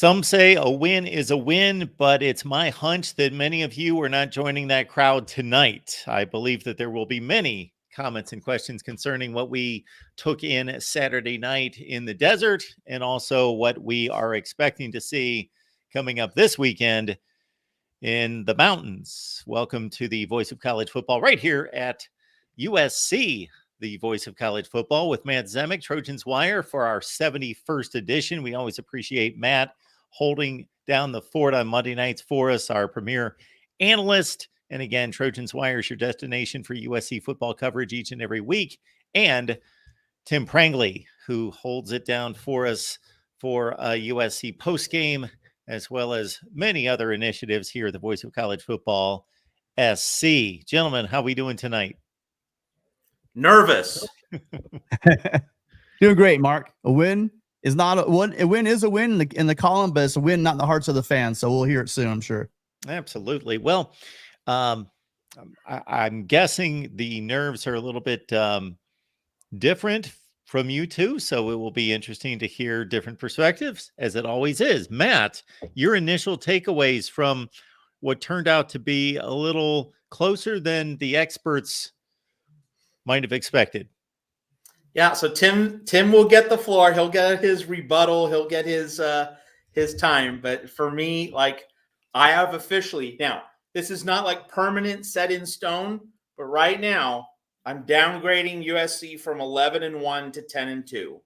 Some say a win is a win, but it's my hunch that many of you are not joining that crowd tonight. I believe that there will be many comments and questions concerning what we took in Saturday night in the desert and also what we are expecting to see coming up this weekend in the mountains. Welcome to the Voice of College Football right here at USC, the Voice of College Football with Matt Zemek, Trojans Wire, for our 71st edition. We always appreciate Matt holding down the fort on Monday nights for us, our premier analyst. And again, Trojans Wire is your destination for USC football coverage each and every week. And Tim Prangley, who holds it down for us for a USC postgame, as well as many other initiatives here at the Voice of College Football SC. Gentlemen, how we doing tonight? Nervous. Doing great, Mark. A win is not a win. A win is a win in the column, but it's a win not in the hearts of the fans. So we'll hear it soon, I'm sure. Absolutely. Well, I'm guessing the nerves are a little bit different from you two, so it will be interesting to hear different perspectives, as it always is. Matt, your initial takeaways from what turned out to be a little closer than the experts might have expected. Yeah, so Tim will get the floor. He'll get his rebuttal. He'll get his time. But for me, like, I have officially now. This is not like permanent, set in stone. But right now, I'm downgrading USC from 11-1 to 10-2,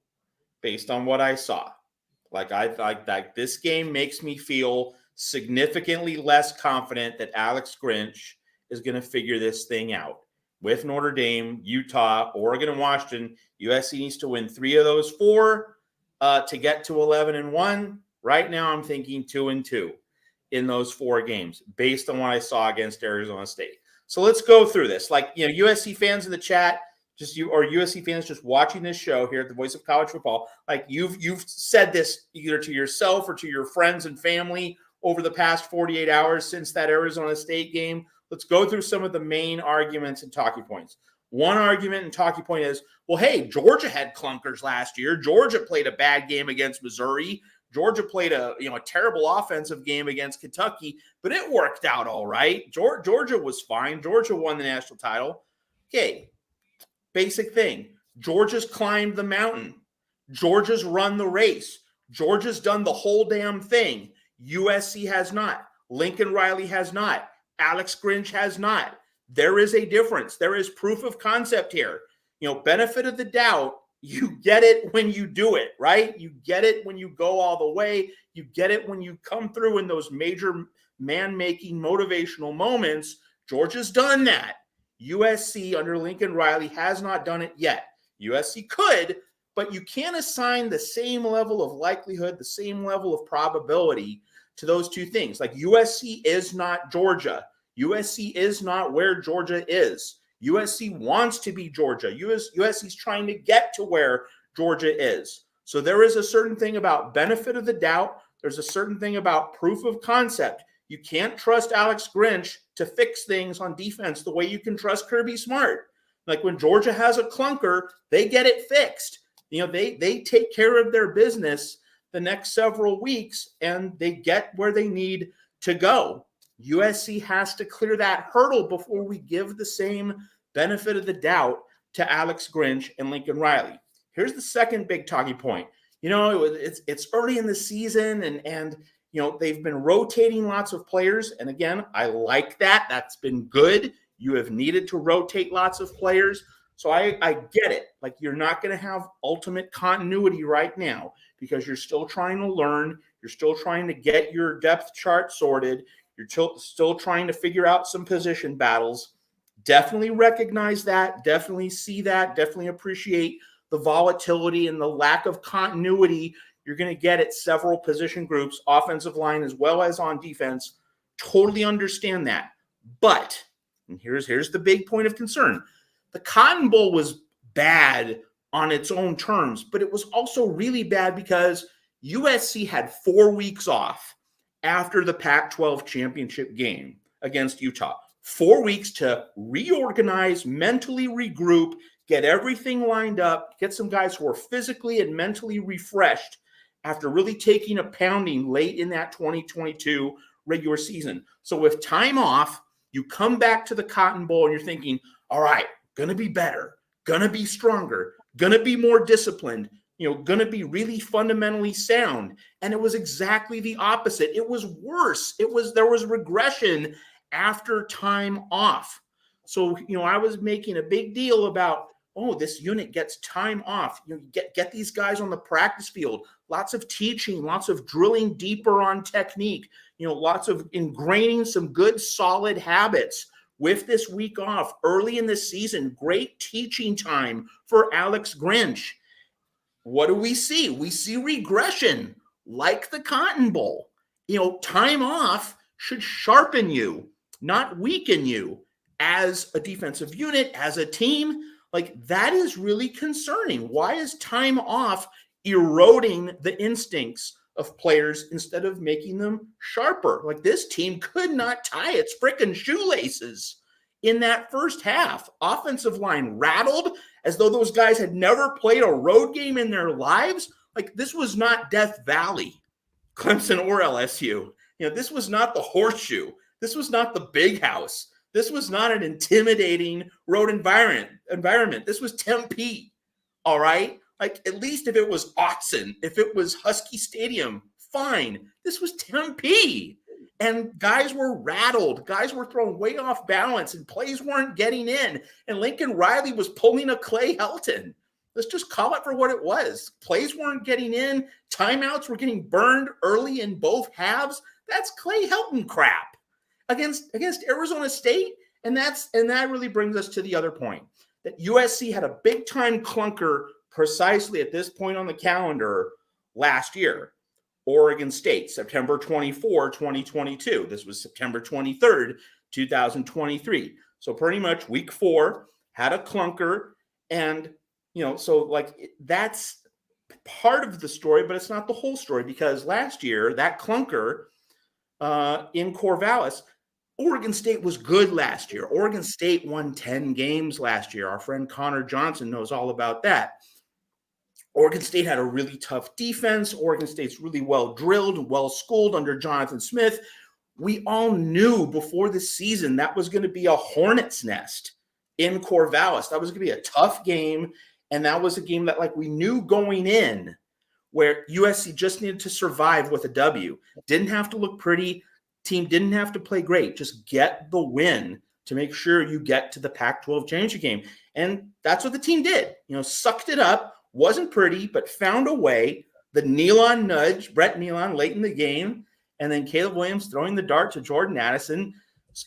based on what I saw. Like, I thought that this game makes me feel significantly less confident that Alex Grinch is going to figure this thing out. With Notre Dame, Utah, Oregon, and Washington, USC needs to win 3 of those 4 to get to 11-1. Right now, I'm thinking 2-2 in those 4 games, based on what I saw against Arizona State. So let's go through this. Like, USC fans in the chat, or USC fans just watching this show here at the Voice of College Football, like you've said this either to yourself or to your friends and family over the past 48 hours since that Arizona State game. Let's go through some of the main arguments and talking points. One argument and talking point is, well, hey, Georgia had clunkers last year. Georgia played a bad game against Missouri. Georgia played a terrible offensive game against Kentucky, but it worked out all right. Georgia was fine. Georgia won the national title. Okay, basic thing. Georgia's climbed the mountain. Georgia's run the race. Georgia's done the whole damn thing. USC has not. Lincoln Riley has not. Alex Grinch has not. There is a difference. There is proof of concept here. Benefit of the doubt, you get it when you do it, right? You get it when you go all the way. You get it when you come through in those major man-making motivational moments. Georgia's done that. USC under Lincoln Riley has not done it yet. USC could, but you can't assign the same level of likelihood, the same level of probability to those two things. Like, USC is not Georgia. USC is not where Georgia is. USC wants to be Georgia. USC is trying to get to where Georgia is. So there is a certain thing about benefit of the doubt. There's a certain thing about proof of concept. You can't trust Alex Grinch to fix things on defense the way you can trust Kirby Smart. Like, when Georgia has a clunker, they get it fixed. They take care of their business the next several weeks, and they get where they need to go. USC has to clear that hurdle before we give the same benefit of the doubt to Alex Grinch and Lincoln Riley. Here's the second big talking point. It's early in the season, and they've been rotating lots of players. And again, I like that. That's been good. You have needed to rotate lots of players. So I get it. Like, you're not going to have ultimate continuity right now because you're still trying to learn. You're still trying to get your depth chart sorted. You're still trying to figure out some position battles. Definitely recognize that. Definitely see that. Definitely appreciate the volatility and the lack of continuity you're going to get at several position groups, offensive line as well as on defense. Totally understand that. But, and here's the big point of concern. The Cotton Bowl was bad on its own terms, but it was also really bad because USC had 4 weeks off after the Pac-12 championship game against Utah. 4 weeks to reorganize, mentally regroup, get everything lined up, get some guys who are physically and mentally refreshed, after really taking a pounding late in that 2022 regular season. So with time off, you come back to the Cotton Bowl and you're thinking, all right, going to be better, going to be stronger, going to be more disciplined, going to be really fundamentally sound. And it was exactly the opposite. It was worse. There was regression after time off. So, I was making a big deal about, this unit gets time off. Get these guys on the practice field. Lots of teaching, lots of drilling deeper on technique, lots of ingraining some good solid habits with this week off early in the season. Great teaching time for Alex Grinch. What do we see? We see regression like the Cotton Bowl. Time off should sharpen you, not weaken you as a defensive unit, as a team. Like, that is really concerning. Why is time off eroding the instincts of players instead of making them sharper? Like, this team could not tie its frickin' shoelaces in that first half. Offensive line rattled as though those guys had never played a road game in their lives. Like, this was not Death Valley, Clemson or LSU. This was not the Horseshoe. This was not the Big House. This was not an intimidating road environment. This was Tempe, all right? Like, at least if it was Autzen, if it was Husky Stadium, fine. This was Tempe. And guys were rattled. Guys were thrown way off balance, and plays weren't getting in. And Lincoln Riley was pulling a Clay Helton. Let's just call it for what it was. Plays weren't getting in. Timeouts were getting burned early in both halves. That's Clay Helton crap against Arizona State. And that really brings us to the other point, that USC had a big time clunker precisely at this point on the calendar last year. Oregon State, September 24, 2022. This was September 23rd, 2023. So pretty much week 4 had a clunker. And, so like, that's part of the story, but it's not the whole story, because last year, that clunker in Corvallis, Oregon State was good last year. Oregon State won 10 games last year. Our friend Connor Johnson knows all about that. Oregon State had a really tough defense. Oregon State's really well drilled and well schooled under Jonathan Smith. We all knew before the season that was going to be a hornet's nest in Corvallis. That was going to be a tough game. And that was a game that, like, we knew going in, where USC just needed to survive with a W. Didn't have to look pretty. Team didn't have to play great. Just get the win to make sure you get to the Pac-12 championship game. And that's what the team did. Sucked it up. Wasn't pretty, but found a way. The Nealon nudge, Brett Nealon late in the game, and then Caleb Williams throwing the dart to Jordan Addison.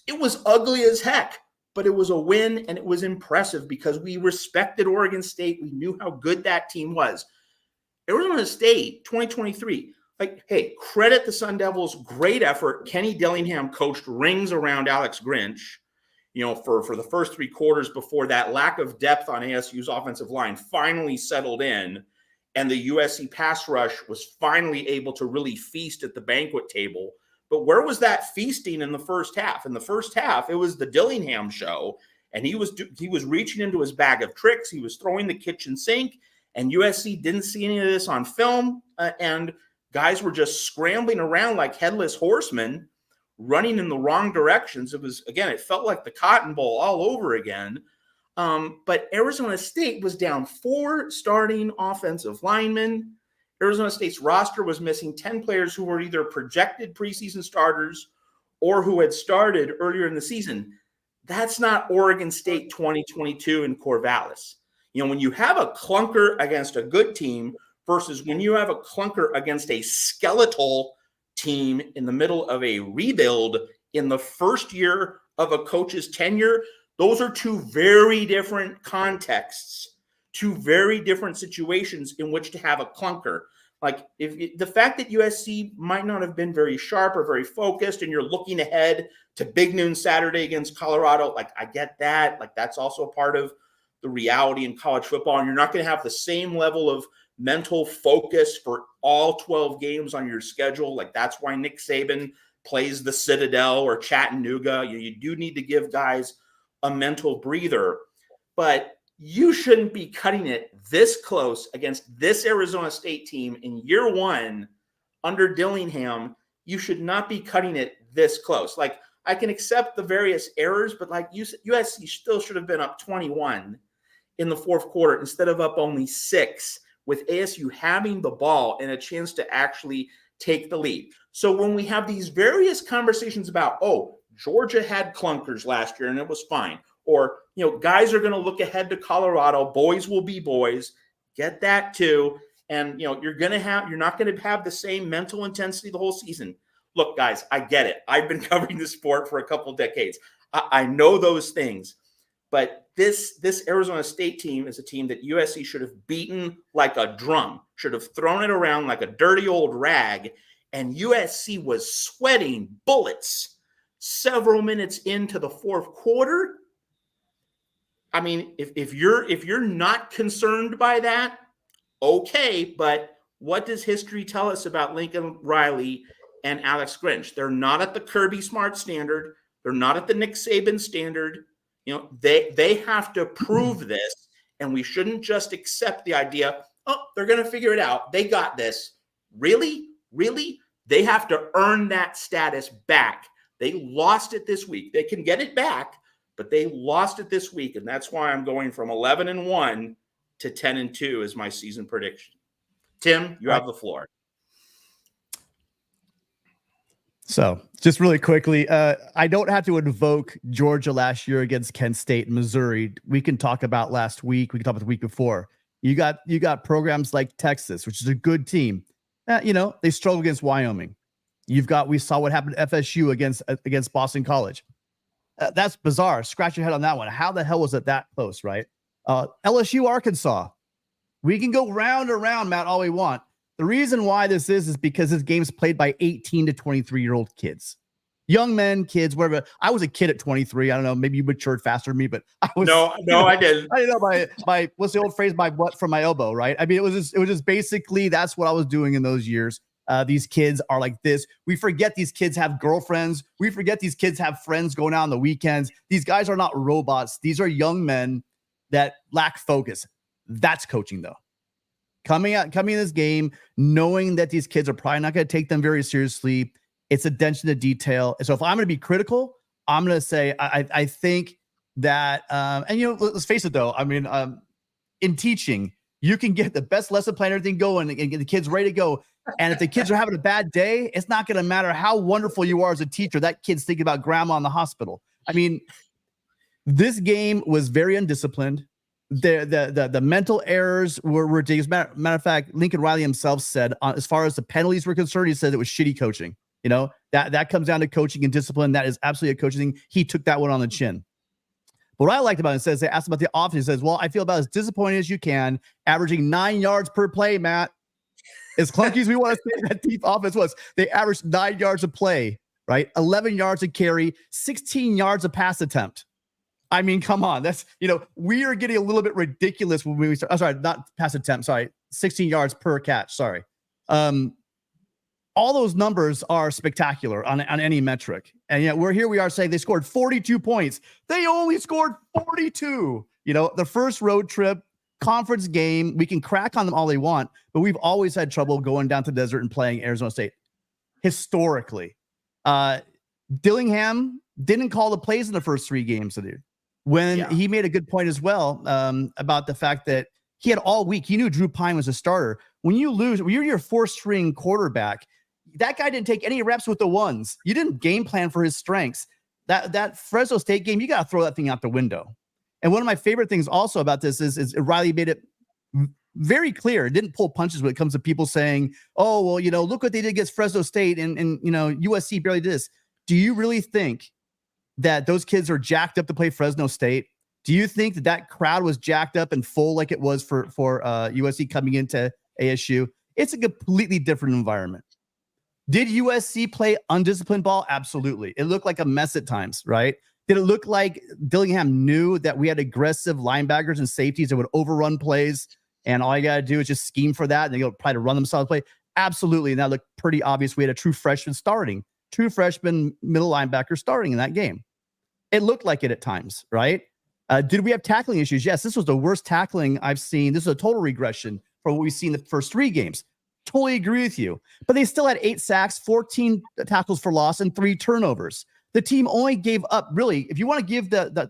It was ugly as heck, but it was a win, and it was impressive because we respected Oregon State. We knew how good that team was. Arizona State, 2023. Like, hey, credit the Sun Devils. Great effort. Kenny Dillingham coached rings around Alex Grinch, for the first 3 quarters before that lack of depth on ASU's offensive line finally settled in, and the USC pass rush was finally able to really feast at the banquet table. But where was that feasting in the first half? In the first half, it was the Dillingham show, and he was reaching into his bag of tricks. He was throwing the kitchen sink, and USC didn't see any of this on film, and guys were just scrambling around like headless horsemen, running in the wrong directions. It felt like the Cotton Bowl all over again. But Arizona State was down 4 starting offensive linemen. Arizona State's roster was missing 10 players who were either projected preseason starters or who had started earlier in the season. That's not Oregon State 2022 in Corvallis. When you have a clunker against a good team versus when you have a clunker against a skeletal team in the middle of a rebuild in the first year of a coach's tenure, those are 2 very different contexts, 2 very different situations in which to have a clunker. Like, if the fact that USC might not have been very sharp or very focused, and you're looking ahead to Big Noon Saturday against Colorado, like, I get that. Like, that's also a part of the reality in college football, and you're not going to have the same level of mental focus for all 12 games on your schedule. Like, that's why Nick Saban plays the Citadel or Chattanooga. You do need to give guys a mental breather. But you shouldn't be cutting it this close against this Arizona State team in year one under Dillingham. You should not be cutting it this close. Like, I can accept the various errors, but like USC still should have been up 21 in the fourth quarter instead of up only 6, with ASU having the ball and a chance to actually take the lead. So when we have these various conversations about, oh, Georgia had clunkers last year and it was fine, or, you know, guys are going to look ahead to Colorado, boys will be boys, get that too. And, you know, you're not going to have the same mental intensity the whole season. Look, guys, I get it. I've been covering the sport for a couple decades. I know those things, but this Arizona State team is a team that USC should have beaten like a drum, should have thrown it around like a dirty old rag. And USC was sweating bullets several minutes into the fourth quarter. I mean, if you're not concerned by that, okay, but what does history tell us about Lincoln Riley and Alex Grinch? They're not at the Kirby Smart standard. They're not at the Nick Saban standard. You know, they have to prove this, and we shouldn't just accept the idea, oh, they're going to figure it out. They got this. Really? They have to earn that status back. They lost it this week. They can get it back, but they lost it this week, and that's why I'm going from 11-1 to 10-2 is my season prediction. Tim, you have the floor. So just really quickly, I don't have to invoke Georgia last year against Kent State and Missouri. We can talk about last week. We can talk about the week before. You got programs like Texas, which is a good team. You know, they struggled against Wyoming. We saw what happened to FSU against Boston College. That's bizarre. Scratch your head on that one. How the hell was it that close, right? LSU, Arkansas. We can go round and round, Matt, all we want. The reason why this is because this game's played by 18 to 23-year-old kids. Young men, kids, whatever. I was a kid at 23. I don't know. Maybe you matured faster than me, but I was. No, I didn't. I didn't know my what's the old phrase? My butt from my elbow, right? I mean, it was just basically that's what I was doing in those years. These kids are like this. We forget these kids have girlfriends. We forget these kids have friends going out on the weekends. These guys are not robots. These are young men that lack focus. That's coaching, though. Coming in this game, knowing that these kids are probably not going to take them very seriously. It's attention to detail. And so if I'm going to be critical, I'm going to say I think that, and you know, let's face it though. I mean, in teaching, you can get the best lesson plan, everything going, and get the kids ready to go. And if the kids are having a bad day, it's not going to matter how wonderful you are as a teacher. That kid's thinking about grandma in the hospital. I mean, this game was very undisciplined. The mental errors were ridiculous. Matter of fact, Lincoln Riley himself said, as far as the penalties were concerned, he said it was shitty coaching. You know, that comes down to coaching and discipline. That is absolutely a coaching thing. He took that one on the chin. But what I liked about it says they asked about the offense. He says, well, I feel about as disappointed as you can, averaging 9 yards per play, Matt. As clunky as we want to say that deep offense was, they averaged 9 yards a play, right? 11 yards a carry, 16 yards a pass attempt. I mean, come on. That's, you know, we are getting a little bit ridiculous when we start. I'm sorry, not pass attempt. Sorry, 16 yards per catch. Sorry. All those numbers are spectacular on any metric. And yet we are saying they scored 42 points. They only scored 42. You know, the first road trip, conference game, we can crack on them all they want, but we've always had trouble going down to the desert and playing Arizona State. Historically, Dillingham didn't call the plays in the first 3 games of the year. He made a good point as well about the fact that he had all week. He knew Drew Pine was a starter. When you're your 4th-string quarterback, that guy didn't take any reps with the ones. You didn't game plan for his strengths. That Fresno State game, you got to throw that thing out the window. And one of my favorite things also about this is Riley made it very clear. It didn't pull punches when it comes to people saying, oh, well, you know, look what they did against Fresno State and you know, USC barely did this. Do you really think that those kids are jacked up to play Fresno State? Do you think that crowd was jacked up and full like it was for USC coming into ASU? It's a completely different environment. Did USC play undisciplined ball? Absolutely. It looked like a mess at times, right? Did it look like Dillingham knew that we had aggressive linebackers and safeties that would overrun plays, and all you got to do is just scheme for that, and they'll try to run themselves play? Absolutely. And that looked pretty obvious. We had a true freshman middle linebacker starting in that game. It looked like it at times, right? Did we have tackling issues? Yes, this was the worst tackling I've seen. This is a total regression from what we've seen the first 3 games. Totally agree with you. But they still had 8 sacks, 14 tackles for loss, and 3 turnovers. The team only gave up, really, if you want to give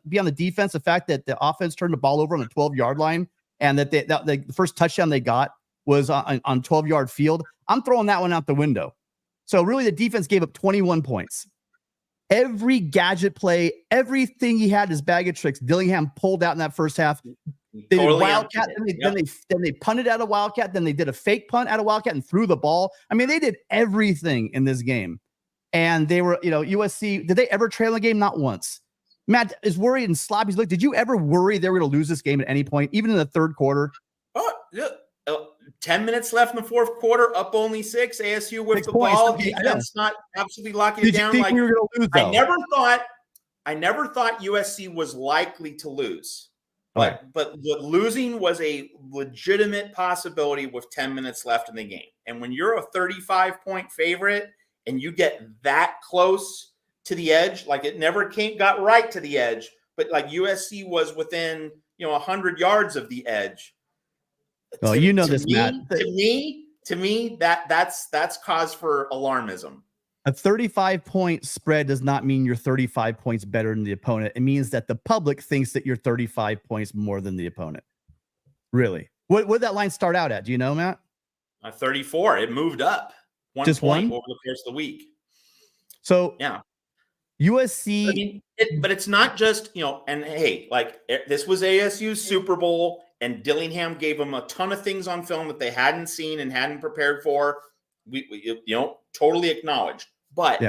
be on the defense, the fact that the offense turned the ball over on the 12-yard line and that the first touchdown they got was on 12-yard field, I'm throwing that one out the window. So really the defense gave up 21 points. Every gadget play, everything he had in his bag of tricks, Dillingham pulled out in that first half. They did Wildcat, then they punted out a Wildcat, then they did a fake punt out of Wildcat and threw the ball. I mean, they did everything in this game. And they were, USC, did they ever trail a game? Not once. Matt is worried and Sloppy's look. Did you ever worry they were going to lose this game at any point, even in the third quarter? Oh, yeah. 10 minutes left in the fourth quarter, up only 6. ASU with 6 the points. ball. Defense not absolutely locking it down. Did you think we were going to lose, though? I never thought USC was likely to lose. Right. But losing was a legitimate possibility with 10 minutes left in the game. And when you're a 35-point favorite and you get that close to the edge, like it never got right to the edge, but like USC was within 100 yards of the edge. Oh, Matt. To me, that's cause for alarmism. A 35-point spread does not mean you're 35 points better than the opponent. It means that the public thinks that you're 35 points more than the opponent. Really? What did that line start out at? Do you know, Matt? 34. It moved up one Just point one? over the course of the week. So yeah, USC. I mean, but it's not just And hey, like this was ASU's Super Bowl. And Dillingham gave them a ton of things on film that they hadn't seen and hadn't prepared for. We totally acknowledged. But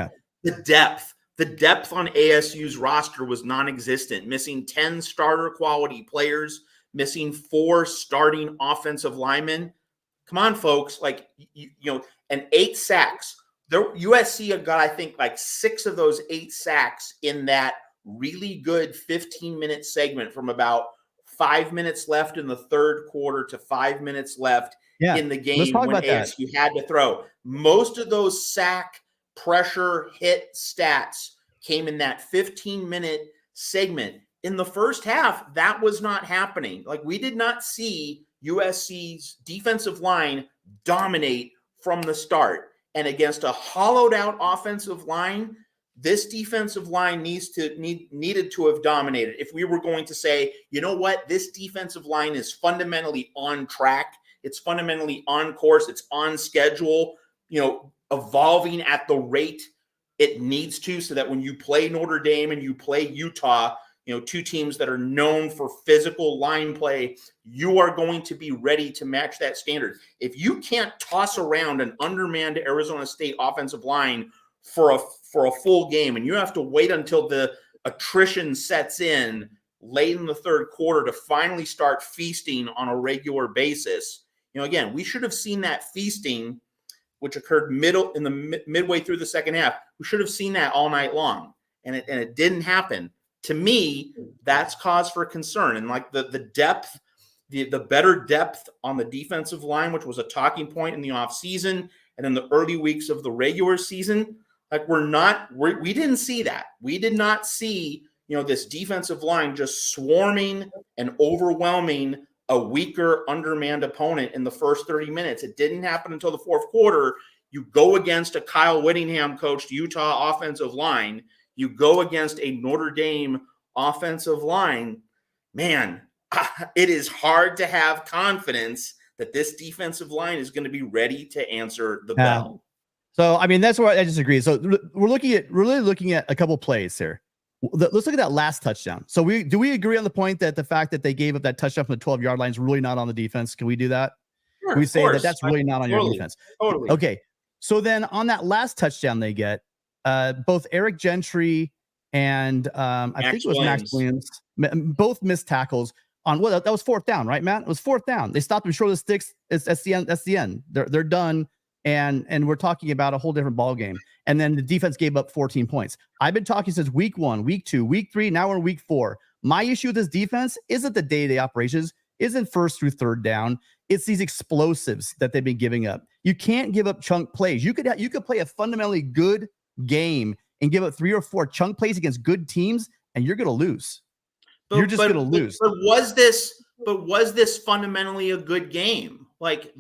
the depth on ASU's roster was non-existent, missing 10 starter quality players, missing 4 starting offensive linemen. Come on, folks. Like, and 8 sacks. USC got, I think, like 6 of those 8 sacks in that really good 15-minute segment from about 5 minutes left in the third quarter to 5 minutes left in the game when ASU had to throw. Most of those sack, pressure, hit stats came in that 15-minute segment. In the first half, that was not happening. Like, we did not see USC's defensive line dominate from the start. And against a hollowed-out offensive line, this defensive line needed to have dominated. If we were going to say, you know what, this defensive line is fundamentally on track, it's fundamentally on course, it's on schedule, evolving at the rate it needs to, so that when you play Notre Dame and you play Utah, 2 teams that are known for physical line play, you are going to be ready to match that standard. If you can't toss around an undermanned Arizona State offensive line for a full game, and you have to wait until the attrition sets in late in the third quarter to finally start feasting on a regular basis. Again, we should have seen that feasting, which occurred midway through the second half. We should have seen that all night long, and it didn't happen. To me, that's cause for concern. And like the depth, the better depth on the defensive line, which was a talking point in the offseason and in the early weeks of the regular season. Like we didn't see that. We did not see, this defensive line just swarming and overwhelming a weaker, undermanned opponent in the first 30 minutes. It didn't happen until the fourth quarter. You go against a Kyle Whittingham coached Utah offensive line. You go against a Notre Dame offensive line. Man, it is hard to have confidence that this defensive line is going to be ready to answer the bell. So, I mean, that's where I disagree. So we're really looking at a couple plays here. Let's look at that last touchdown. So do we agree on the point that the fact that they gave up that touchdown from the 12-yard line is really not on the defense? Can we do that? Sure, we say that's really not on your defense. Totally. Okay. So then on that last touchdown they get, both Eric Gentry and I think it was Max Williams, both missed tackles on that was 4th down, right, Matt? It was 4th down. They stopped them short of the sticks. That's the end. That's the end. They're done. And we're talking about a whole different ball game. And then the defense gave up 14 points. I've been talking since week 1, week 2, week 3. Now we're in week 4. My issue with this defense isn't the day-to-day operations, isn't first through third down. It's these explosives that they've been giving up. You can't give up chunk plays. You could play a fundamentally good game and give up 3 or 4 chunk plays against good teams, and you're going to lose. You're just going to lose. But was this fundamentally a good game? Like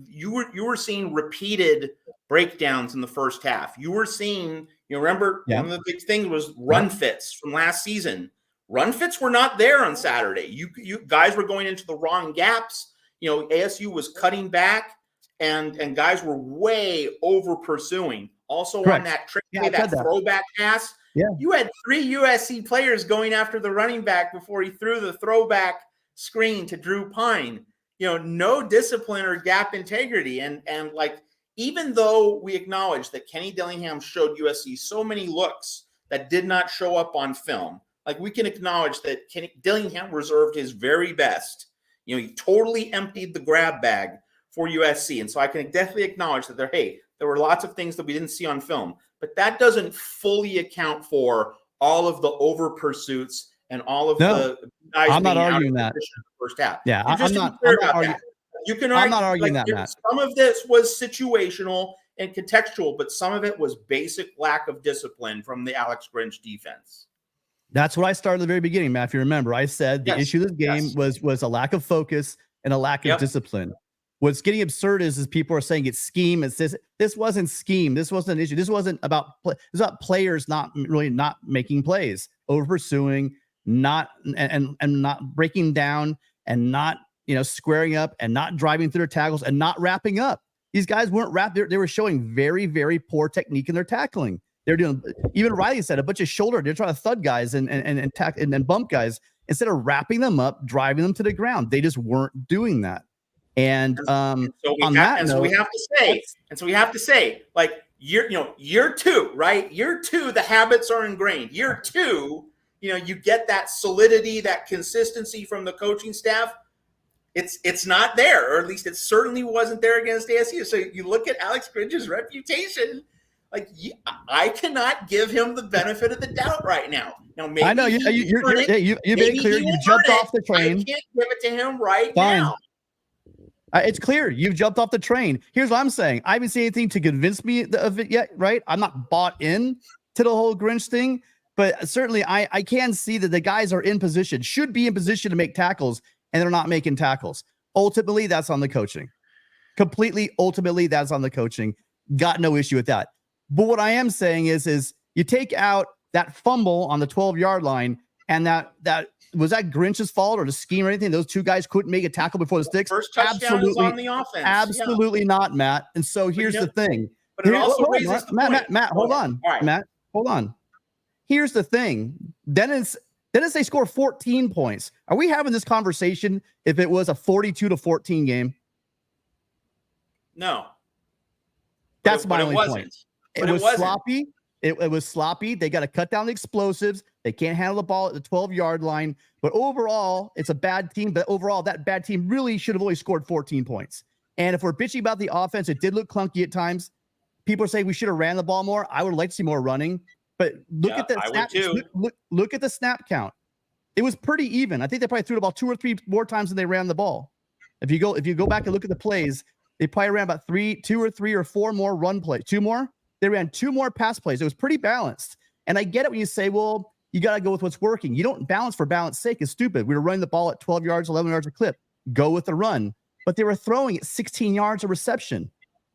you were seeing repeated breakdowns in the first half. You were seeing, remember one of the big things was run fits from last season. Run fits were not there on Saturday. You guys were going into the wrong gaps. ASU was cutting back, and guys were way over pursuing. Also on that trick play, that throwback pass. Yeah. You had 3 USC players going after the running back before he threw the throwback screen to Drew Pine. No discipline or gap integrity. And like, even though we acknowledge that Kenny Dillingham showed USC so many looks that did not show up on film, like, we can acknowledge that Kenny Dillingham reserved his very best. He totally emptied the grab bag for USC. And so I can definitely acknowledge that there were lots of things that we didn't see on film, but that doesn't fully account for all of the over pursuits and all of the guys. I'm not arguing that. In the first half. Yeah, I'm not arguing. You can argue, I'm not arguing that, Matt. Some of this was situational and contextual, but some of it was basic lack of discipline from the Alex Grinch defense. That's what I started at the very beginning, Matt. If you remember, I said the issue of this game was a lack of focus and a lack of discipline. What's getting absurd is people are saying it's scheme. It's this wasn't scheme. This wasn't an issue. This wasn't about it's about players not making plays, over pursuing, not breaking down, and not squaring up, and not driving through their tackles, and not wrapping up. These guys weren't wrapped. They were showing very, very poor technique in their tackling. They're doing, even Riley said, a bunch of shoulder. They're trying to thud guys and bump guys instead of wrapping them up, driving them to the ground. They just weren't doing that. And so we have to say, like, year 2, right? Year 2, the habits are ingrained. Year 2, you get that solidity, that consistency from the coaching staff. It's not there, or at least it certainly wasn't there against ASU. So you look at Alex Grinch's reputation. Like, I cannot give him the benefit of the doubt right now. Now, maybe I know you're made it clear. You jumped off the train. I can't give it to him right now. It's clear you've jumped off the train. Here's what I'm saying. I haven't seen anything to convince me of it yet, right? I'm not bought in to the whole Grinch thing, but certainly I can see that the guys are in position, should be in position to make tackles, and they're not making tackles. Ultimately, that's on the coaching. Ultimately, that's on the coaching. Got no issue with that. But what I am saying is you take out that fumble on the 12-yard line, and that was that Grinch's fault or the scheme or anything? Those two guys couldn't make a tackle before the sticks. First touchdown was on the offense. Absolutely not, Matt. And so here's the thing. But it also raises the point. Matt, hold on. All right. Matt, hold on. Here's the thing. Dennis, they score 14 points. Are we having this conversation if it was a 42-14 game? No. That's my only point. It was sloppy. It was sloppy. They got to cut down the explosives. They can't handle the ball at the 12-yard line. But overall, it's a bad team. But overall, that bad team really should have only scored 14 points. And if we're bitching about the offense, it did look clunky at times. People are saying we should have ran the ball more. I would like to see more running. But look at the snap. Look at the snap count. It was pretty even. I think they probably threw the ball 2 or 3 more times than they ran the ball. If you go back and look at the plays, they probably ran about 2 or 3 or 4 more run plays. 2 more. They ran 2 more pass plays. It was pretty balanced. And I get it when you say, well, you got to go with what's working. You don't balance for balance sake. It's stupid. We were running the ball at 12 yards, 11 yards a clip. Go with the run. But they were throwing at 16 yards of reception.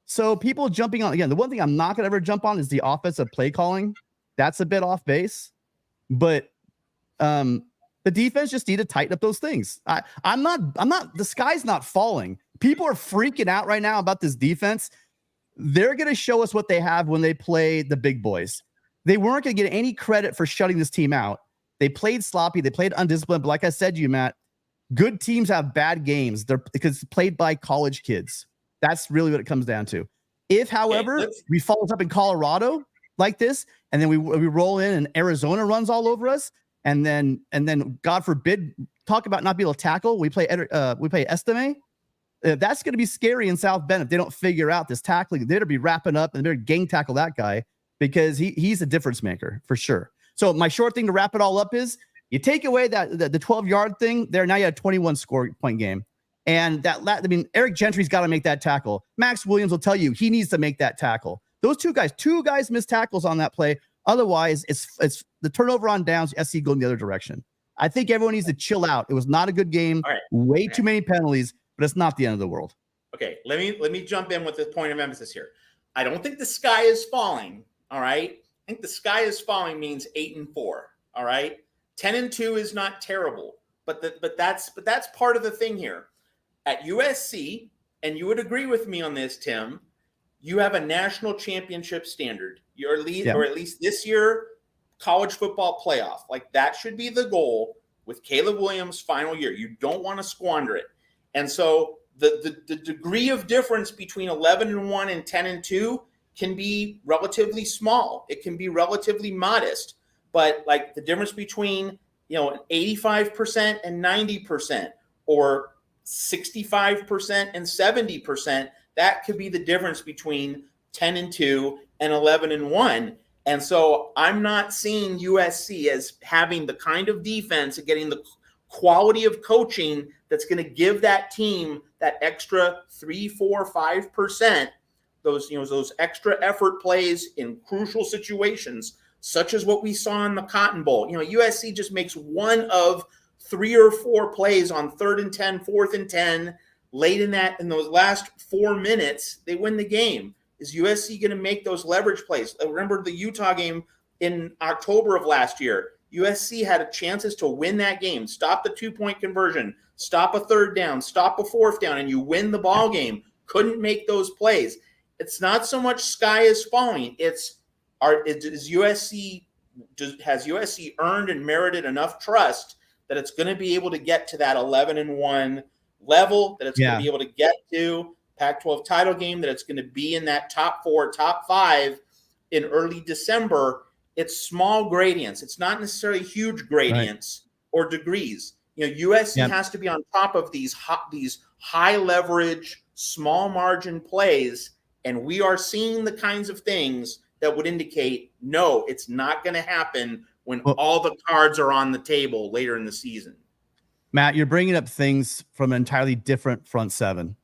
So people jumping on, again, the one thing I'm not going to ever jump on is the offensive play calling. That's a bit off base. But the defense just need to tighten up those things. I'm not, the sky's not falling. People are freaking out right now about this defense. They're going to show us what they have when they play the big boys. They weren't going to get any credit for shutting this team out. They played sloppy. They played undisciplined. But like I said to you, Matt, good teams have bad games. Because it's played by college kids. That's really what it comes down to. If, however, we follow up in Colorado like this, and then we roll in and Arizona runs all over us, and then God forbid, talk about not being able to tackle. We play Estime. That's going to be scary in South Bend if they don't figure out this tackling. They're going to be wrapping up and they're going to gang tackle that guy because he's a difference maker for sure. So my short thing to wrap it all up is you take away the 12-yard thing there. Now you have a 21 score point game. And Eric Gentry's got to make that tackle. Max Williams will tell you he needs to make that tackle. Those two guys missed tackles on that play. Otherwise, it's the turnover on downs. SC going the other direction. I think everyone needs to chill out. It was not a good game. All right. Way too many penalties, but it's not the end of the world. Okay, let me jump in with the point of emphasis here. I don't think the sky is falling. All right, I think the sky is falling means 8-4. All right, 10-2 is not terrible, but that's part of the thing here. At USC, and you would agree with me on this, Tim, you have a national championship standard. Or at least this year, college football playoff. Like that should be the goal with Caleb Williams' final year. You don't want to squander it, and so. The degree of difference between 11-1 and 10-2 can be relatively small. It can be relatively modest, but like the difference between 85% and 90% or 65% and 70%, that could be the difference between 10-2 and 11-1. And so I'm not seeing USC as having the kind of defense and getting the quality of coaching that's going to give that team that extra 3, 4, 5%, those extra effort plays in crucial situations, such as what we saw in the Cotton Bowl. USC just makes one of 3 or 4 plays on 3rd and 10, 4th and 10, late in those last 4 minutes, they win the game. Is USC going to make those leverage plays? Remember the Utah game in October of last year. USC had chances to win that game, stop the 2-point conversion, stop a 3rd down, stop a 4th down, and you win the ball game. Couldn't make those plays. It's not so much sky is falling. Has USC earned and merited enough trust that it's going to be able to get to that 11-1 level, that it's going to be able to get to Pac-12 title game, that it's going to be in that top 4, top 5 in early December. It's small gradients. It's not necessarily huge gradients or degrees. USC has to be on top of these high leverage, small margin plays, and we are seeing the kinds of things that would indicate, no, it's not going to happen when all the cards are on the table later in the season. Matt, you're bringing up things from an entirely different front seven.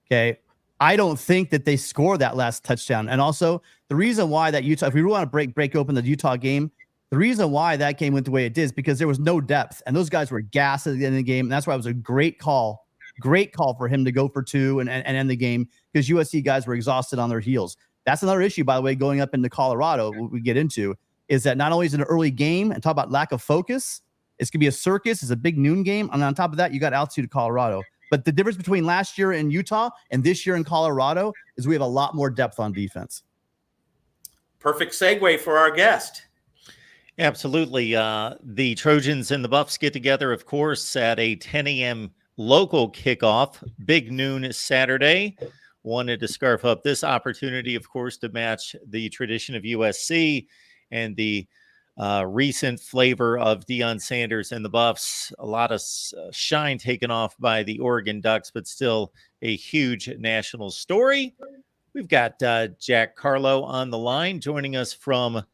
Okay. I don't think that they scored that last touchdown. And also the reason why that Utah, if we really want to break open the Utah game, the reason why that game went the way it did is because there was no depth and those guys were gassed at the end of the game. And that's why it was a great call for him to go for 2 and end the game, because USC guys were exhausted on their heels. That's another issue, by the way, going up into Colorado, what we get into is that not only is it an early game and talk about lack of focus, it's going to be a circus. It's a big noon game. And on top of that, you got altitude to Colorado. But the difference between last year in Utah and this year in Colorado is we have a lot more depth on defense. Perfect segue for our guest. Absolutely. The Trojans and the Buffs get together, of course, at a 10 a.m. local kickoff, big noon Saturday. Wanted to scarf up this opportunity, of course, to match the tradition of USC and the recent flavor of Deion Sanders and the Buffs. A lot of shine taken off by the Oregon Ducks, but still a huge national story. We've got Jack Carlough on the line joining us from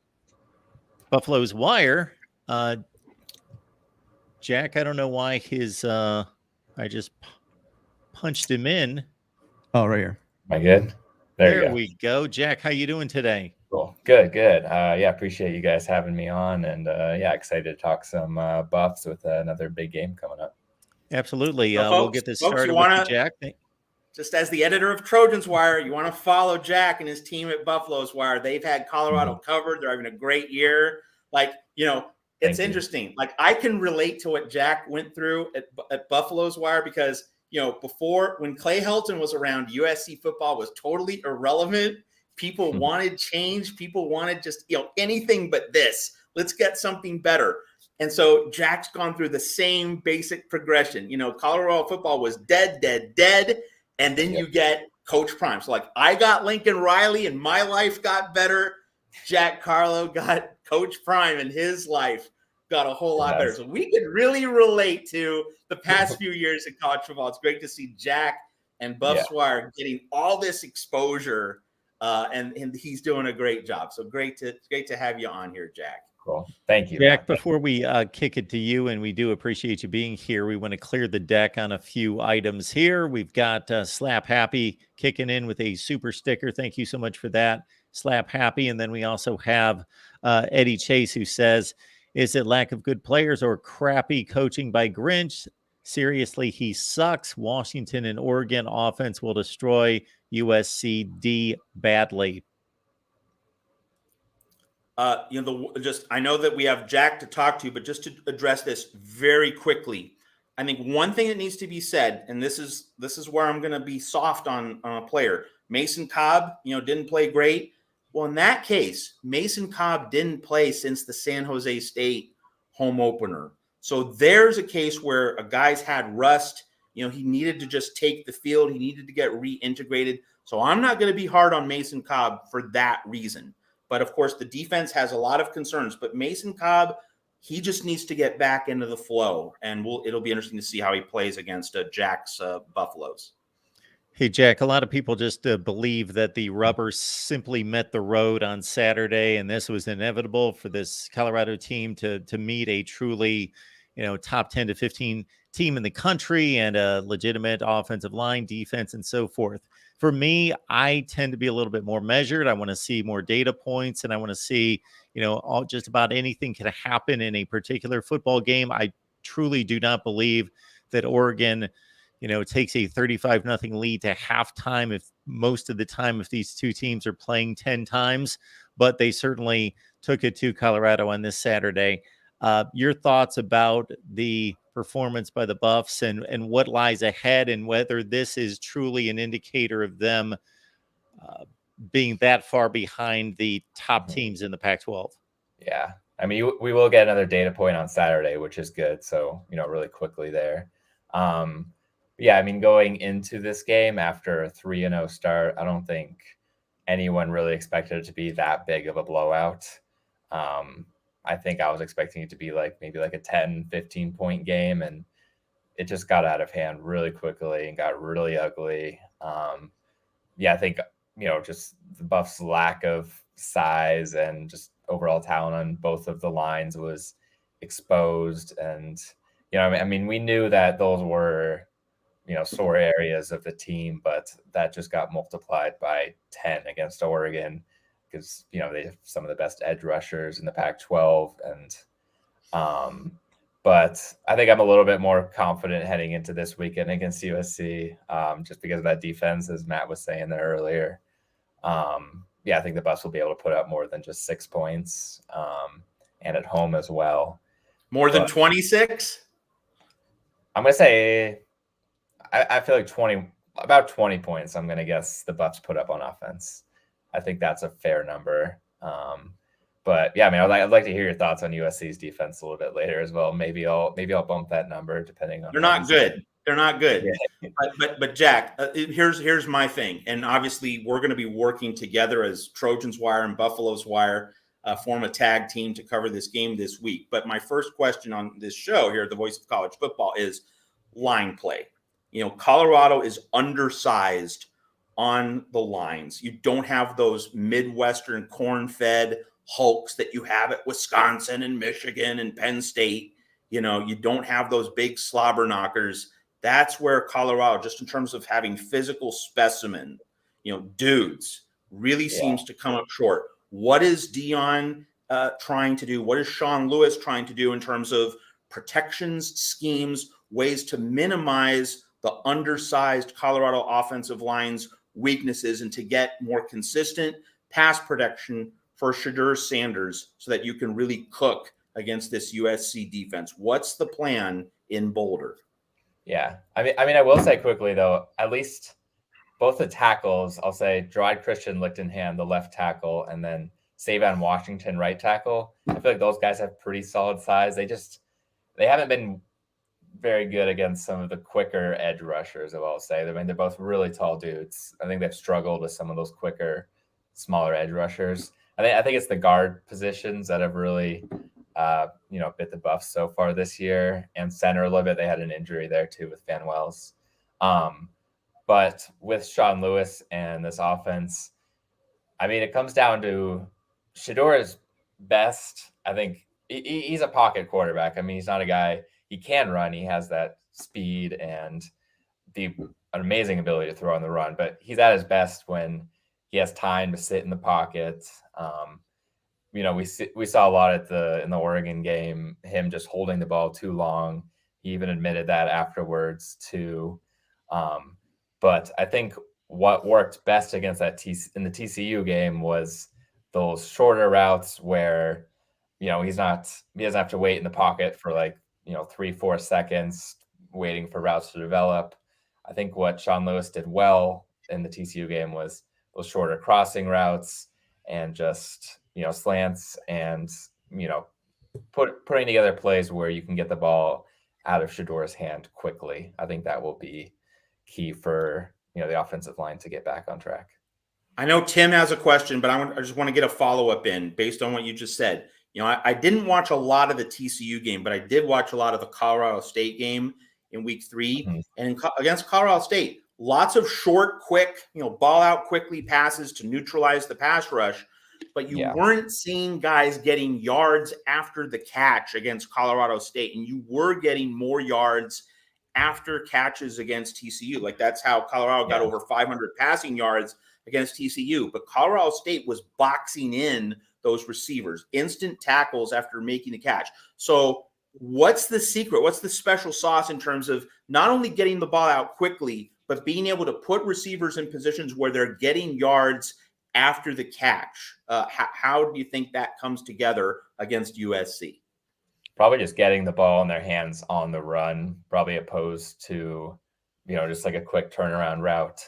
Buffalo's Wire. Jack, I don't know why his I just punched him in. Oh, right here. Am I good? There we go. Jack, how you doing today? Cool. Good. Yeah, appreciate you guys having me on, and excited to talk some Buffs with another big game coming up. Absolutely. We'll get this started with you, Jack. Just as the editor of Trojans Wire, you want to follow Jack and his team at Buffalo's Wire. They've had Colorado covered. They're having a great year. It's interesting. Like, I can relate to what Jack went through at Buffalo's Wire because, before, when Clay Helton was around, USC football was totally irrelevant. People wanted change. People wanted just, anything but this. Let's get something better. And so Jack's gone through the same basic progression. Colorado football was dead. And then you get Coach Prime. So, I got Lincoln Riley and my life got better. Jack Carlough got Coach Prime and his life got a whole lot better. So we could really relate to the past few years in college football. It's great to see Jack and Buffs Wire getting all this exposure, and he's doing a great job. So great to have you on here, Jack. Cool. Thank you, Jack. Before we kick it to you, and we do appreciate you being here, we want to clear the deck on a few items here. We've got Slap Happy kicking in with a super sticker. Thank you so much for that, Slap Happy. And then we also have Eddie Chase, who says, Is it lack of good players or crappy coaching by Grinch? Seriously, he sucks. Washington and Oregon offense will destroy USC badly. I know that we have Jack to talk to, but just to address this very quickly, I think one thing that needs to be said, and this is where I'm going to be soft on a player. Mason Cobb, didn't play great. Well, in that case, Mason Cobb didn't play since the San Jose State home opener. So there's a case where a guy's had rust. He needed to just take the field. He needed to get reintegrated. So I'm not going to be hard on Mason Cobb for that reason. But of course, the defense has a lot of concerns. But Mason Cobb, he just needs to get back into the flow, and it'll be interesting to see how he plays against Jack's Buffaloes. Hey, Jack, a lot of people just believe that the rubber simply met the road on Saturday, and this was inevitable for this Colorado team to meet a truly, top 10 to 15 team in the country and a legitimate offensive line, defense, and so forth. For me, I tend to be a little bit more measured. I want to see more data points, and I want to see, just about anything can happen in a particular football game. I truly do not believe that Oregon takes a 35-0 lead to halftime if most of the time if these two teams are playing 10 times, but they certainly took it to Colorado on this Saturday. Your thoughts about the performance by the Buffs and what lies ahead, and whether this is truly an indicator of them being that far behind the top teams in the Pac-12? Yeah. I mean, we will get another data point on Saturday, which is good. So, really quickly there. Yeah, I mean, going into this game after a 3-0 start, I don't think anyone really expected it to be that big of a blowout. I think I was expecting it to be maybe a 10, 15 point game, and it just got out of hand really quickly and got really ugly. Yeah, I think, just the Buffs' lack of size and just overall talent on both of the lines was exposed. And, I mean, we knew that those were, sore areas of the team, but that just got multiplied by 10 against Oregon because, they have some of the best edge rushers in the Pac-12. And, but I think I'm a little bit more confident heading into this weekend against USC, just because of that defense, as Matt was saying there earlier. Yeah, I think the Buffs will be able to put up more than just 6 points, and at home as well. More than 26? I'm going to say, I feel like about 20 points, I'm going to guess the Buffs put up on offense. I think that's a fair number. But yeah, I mean, I'd like to hear your thoughts on USC's defense a little bit later as well. Maybe I'll bump that number depending on. They're not good. They're not good. Yeah. But Jack, here's my thing. And obviously we're going to be working together as Trojans Wire and Buffaloes Wire, form a tag team to cover this game this week. But my first question on this show here at the Voice of College Football is line play. Colorado is undersized on the lines. You don't have those Midwestern corn-fed hulks that you have at Wisconsin and Michigan and Penn State. You don't have those big slobber knockers. That's where Colorado, just in terms of having physical specimen, dudes, really seems to come up short. What is Dion trying to do? What is Sean Lewis trying to do in terms of protections, schemes, ways to minimize the undersized Colorado offensive line's weaknesses and to get more consistent pass protection for Shedeur Sanders so that you can really cook against this USC defense? What's the plan in Boulder? Yeah. I mean, I will say quickly though, at least both the tackles, I'll say Gerard Christian Lichtenham, the left tackle, and then Savan Washington, right tackle. I feel like those guys have pretty solid size. They haven't been very good against some of the quicker edge rushers, I will say. I mean, they're both really tall dudes. I think they've struggled with some of those quicker, smaller edge rushers. I think it's the guard positions that have really, bit the Buffs so far this year. And center a little bit, they had an injury there too with Van Wells. But with Sean Lewis and this offense, I mean, it comes down to Shedeur's best. I think he's a pocket quarterback. I mean, he's not a guy. He can run. He has that speed and an amazing ability to throw on the run, but he's at his best when he has time to sit in the pocket. we saw a lot in the Oregon game, him just holding the ball too long. He even admitted that afterwards too. But I think what worked best against in the TCU game was those shorter routes where, he doesn't have to wait in the pocket for 3-4 seconds waiting for routes to develop. I think what Sean Lewis did well in the TCU game was those shorter crossing routes and just, slants and, putting together plays where you can get the ball out of Shador's hand quickly. I think that will be key for, the offensive line to get back on track. I know Tim has a question, but I just want to get a follow-up in based on what you just said. I didn't watch a lot of the TCU game, but I did watch a lot of the Colorado State game in week 3. Mm-hmm. And against Colorado State, lots of short, quick, ball out quickly passes to neutralize the pass rush. But you weren't seeing guys getting yards after the catch against Colorado State. And you were getting more yards after catches against TCU. Like, that's how Colorado got over 500 passing yards against TCU. But Colorado State was boxing in those receivers, instant tackles after making the catch. So what's the secret? What's the special sauce in terms of not only getting the ball out quickly, but being able to put receivers in positions where they're getting yards after the catch? How do you think that comes together against USC? Probably just getting the ball in their hands on the run, probably opposed to, just like a quick turnaround route.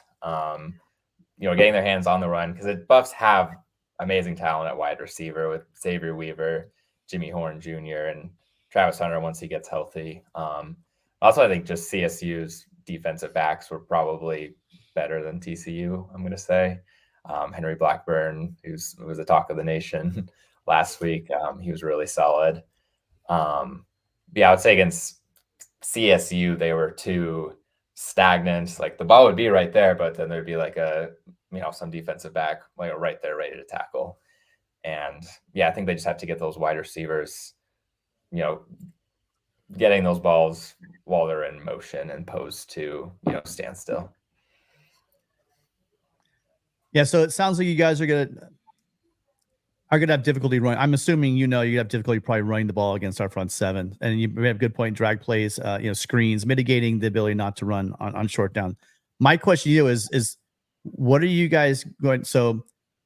Getting their hands on the run, because the Buffs have amazing talent at wide receiver with Xavier Weaver, Jimmy Horn Jr., and Travis Hunter once he gets healthy. Also, I think just CSU's defensive backs were probably better than TCU, I'm going to say. Henry Blackburn, who was the talk of the nation last week, he was really solid. I would say against CSU, they were too stagnant. Like, the ball would be right there, but then there'd be some defensive back right there ready to tackle. And I think they just have to get those wide receivers, getting those balls while they're in motion and opposed to, stand still. Yeah, so it sounds like you guys are gonna have difficulty running. I'm assuming you have difficulty probably running the ball against our front seven, and you have good point, drag plays, screens, mitigating the ability not to run on short down. My question to you is what are you guys going? So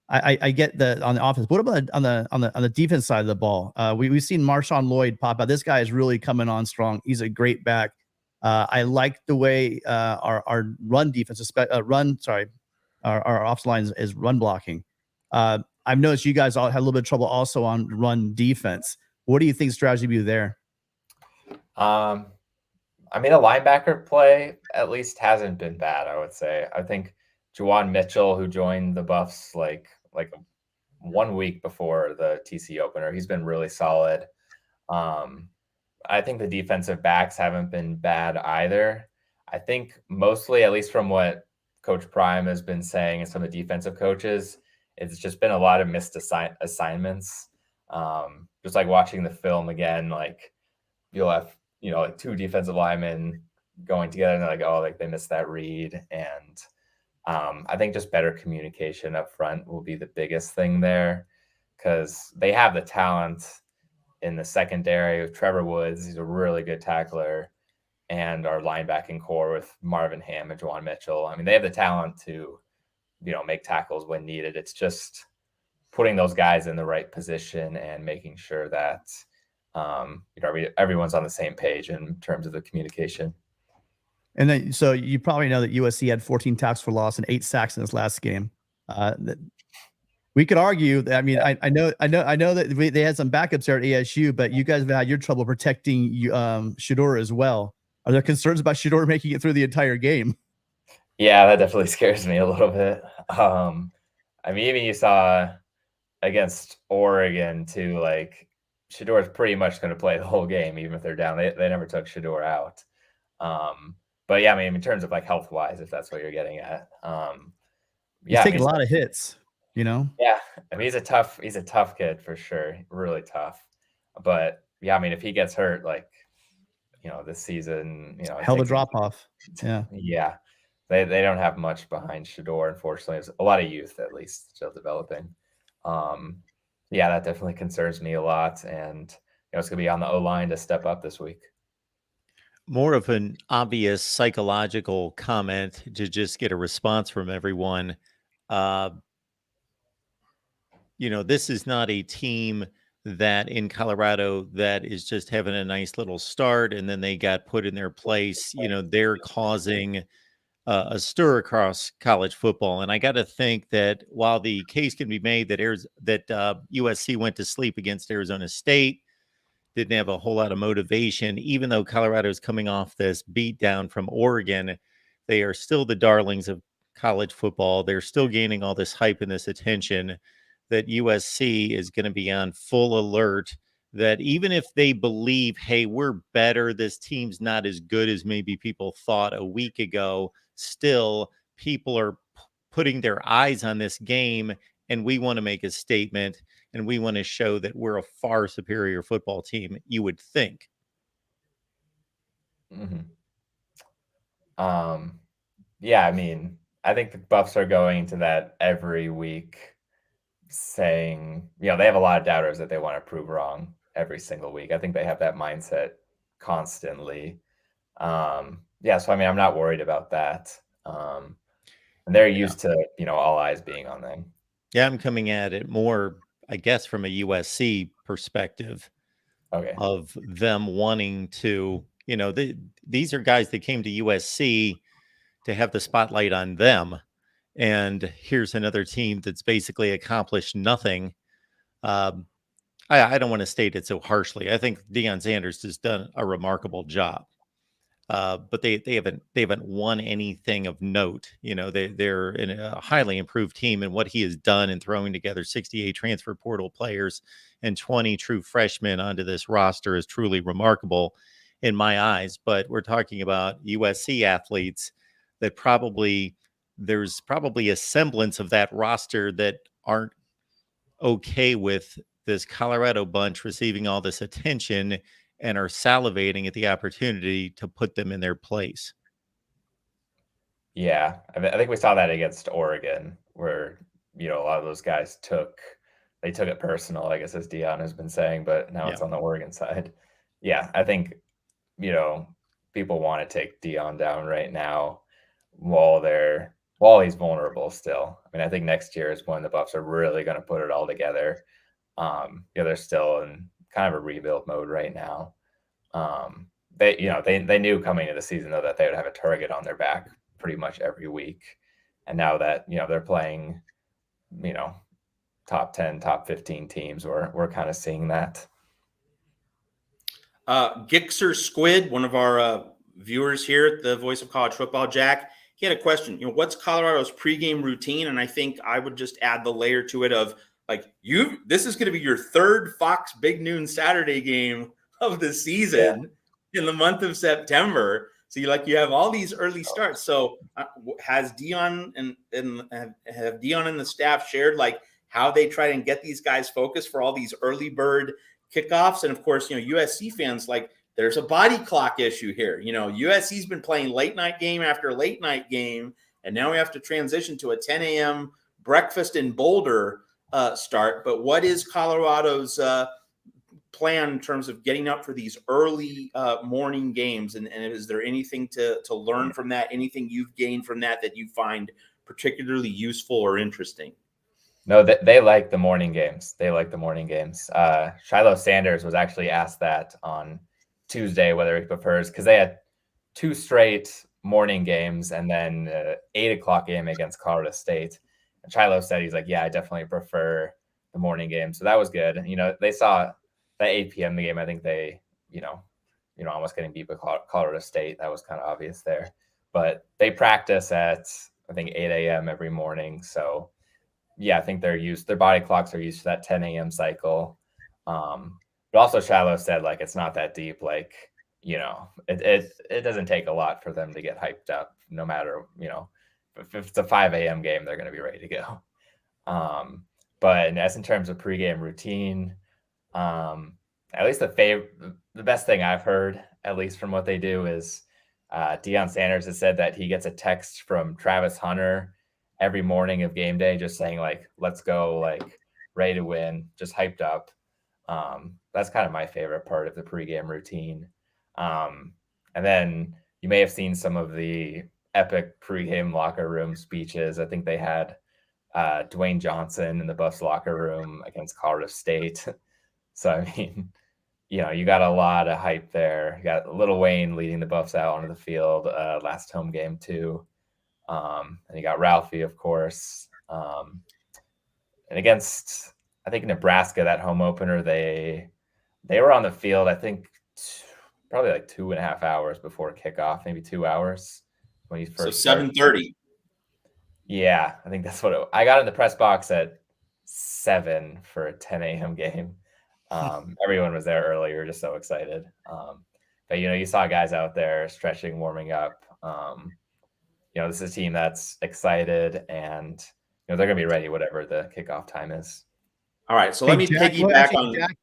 I get that on the offense. What about on the defense side of the ball? We've seen Marshawn Lloyd pop out. This guy is really coming on strong. He's a great back. I like the way our run defense, our offensive line is run blocking. I've noticed you guys all had a little bit of trouble also on run defense. What do you think strategy be there? A linebacker play at least hasn't been bad, I would say. I think Juwan Mitchell, who joined the Buffs like 1 week before the TC opener, he's been really solid. I think the defensive backs haven't been bad either. I think mostly, at least from what Coach Prime has been saying and some of the defensive coaches, it's just been a lot of missed assignments. Just like watching the film again, you'll have, two defensive linemen going together and they're they missed that read. And I think just better communication up front will be the biggest thing there, because they have the talent in the secondary with Trevor Woods. He's a really good tackler. And our linebacking core with Marvin Ham and Juwan Mitchell. They have the talent to, make tackles when needed. It's just putting those guys in the right position and making sure that, everyone's on the same page in terms of the communication. And then, so you probably know that USC had 14 tackles for loss and 8 sacks in this last game. We could argue that. I know that they had some backups there at ASU, but you guys have had your trouble protecting Shador as well. Are there concerns about Shador making it through the entire game? Yeah, that definitely scares me a little bit. Even you saw against Oregon too, Shador is pretty much going to play the whole game, even if they're down. They never took Shador out. But yeah, in terms of health wise, if that's what you're getting at, he's taking a lot of hits, Yeah, he's a tough kid for sure, really tough. But yeah, if he gets hurt, this season, hell of a drop off. Yeah. They don't have much behind Shador, unfortunately. There's a lot of youth, at least, still developing. Yeah, that definitely concerns me a lot. And it's going to be on the O-line to step up this week. More of an obvious psychological comment to just get a response from everyone. Uh, this is not a team that in Colorado that is just having a nice little start and then they got put in their place. They're causing a stir across college football. And I got to think that while the case can be made that USC went to sleep against Arizona State, didn't have a whole lot of motivation, even though Colorado is coming off this beat down from Oregon, they are still the darlings of college football. They're still gaining all this hype and this attention that USC is going to be on full alert that even if they believe, hey, we're better, this team's not as good as maybe people thought a week ago, still people are putting their eyes on this game and we want to make a statement and we want to show that we're a far superior football team, you would think. Mm-hmm. Yeah, I mean, I think the Buffs are going to that every week saying, they have a lot of doubters that they want to prove wrong every single week. I think they have that mindset constantly. Yeah, so I mean, I'm not worried about that. And they're used to, all eyes being on them. Yeah, I'm coming at it more, I guess, from a USC perspective. Okay. Of them wanting to, these are guys that came to USC to have the spotlight on them. And here's another team that's basically accomplished nothing. I don't want to state it so harshly. I think Deion Sanders has done a remarkable job. But they haven't won anything of note. They're in a highly improved team, and what he has done in throwing together 68 transfer portal players and 20 true freshmen onto this roster is truly remarkable in my eyes. But we're talking about USC athletes that there's probably a semblance of that roster that aren't okay with this Colorado bunch receiving all this attention and are salivating at the opportunity to put them in their place. Yeah, I think we saw that against Oregon, where a lot of those guys took it personal, I guess, as Deion has been saying, but now it's on the Oregon side. Yeah, I think people want to take Deion down right now while he's vulnerable still. I mean, I think next year is when the Buffs are really going to put it all together. They're still in kind of a rebuild mode right now. They knew coming into the season though that they would have a target on their back pretty much every week, and now that they're playing, top 10, top 15 teams, we're kind of seeing that. Gixer Squid, one of our viewers here at the Voice of College Football, Jack, he had a question. What's Colorado's pregame routine? And I think I would just add the layer to it of this is going to be your third Fox Big Noon Saturday game of the season in the month of September. So you have all these early starts. So has Deion and have Deion and the staff shared how they try and get these guys focused for all these early bird kickoffs? And of course, USC fans, there's a body clock issue here. USC's been playing late night game after late night game, and now we have to transition to a 10 a.m. breakfast in Boulder start. But what is Colorado's plan in terms of getting up for these early morning games? And is there anything to learn from that? Anything you've gained from that you find particularly useful or interesting? No, they like the morning games. Shiloh Sanders was actually asked that on Tuesday whether he prefers, because they had 2 straight morning games and then 8 o'clock game against Colorado State. And Shiloh said he's like, yeah, I definitely prefer the morning game. So that was good. They saw that 8 p.m. game. I think they, almost getting beat by Colorado State. That was kind of obvious there. But they practice at, I think, 8 a.m. every morning. So, yeah, I think their body clocks are used to that 10 a.m. cycle. But also Shiloh said, it's not that deep. It doesn't take a lot for them to get hyped up, no matter, if it's a 5 a.m. game, they're going to be ready to go. But in terms of pregame routine, at least the best thing I've heard, at least from what they do, is Deion Sanders has said that he gets a text from Travis Hunter every morning of game day, just saying let's go, ready to win, just hyped up. That's kind of my favorite part of the pregame routine. And then you may have seen some of the epic pregame locker room speeches. I think they had Dwayne Johnson in the Buffs locker room against Colorado State. So, I mean, you got a lot of hype there. You got Lil Wayne leading the Buffs out onto the field last home game too. And you got Ralphie, of course. And against, I think, Nebraska, that home opener, they were on the field, I think, probably like 2.5 hours before kickoff, maybe 2 hours when you first. So 7:30. Yeah, I think that's what I got in the press box at 7 for a 10 a.m. game. Everyone was there early. We were just so excited. But you saw guys out there stretching, warming up. This is a team that's excited, and they're going to be ready whatever the kickoff time is. All right, so let me piggyback on. Jack,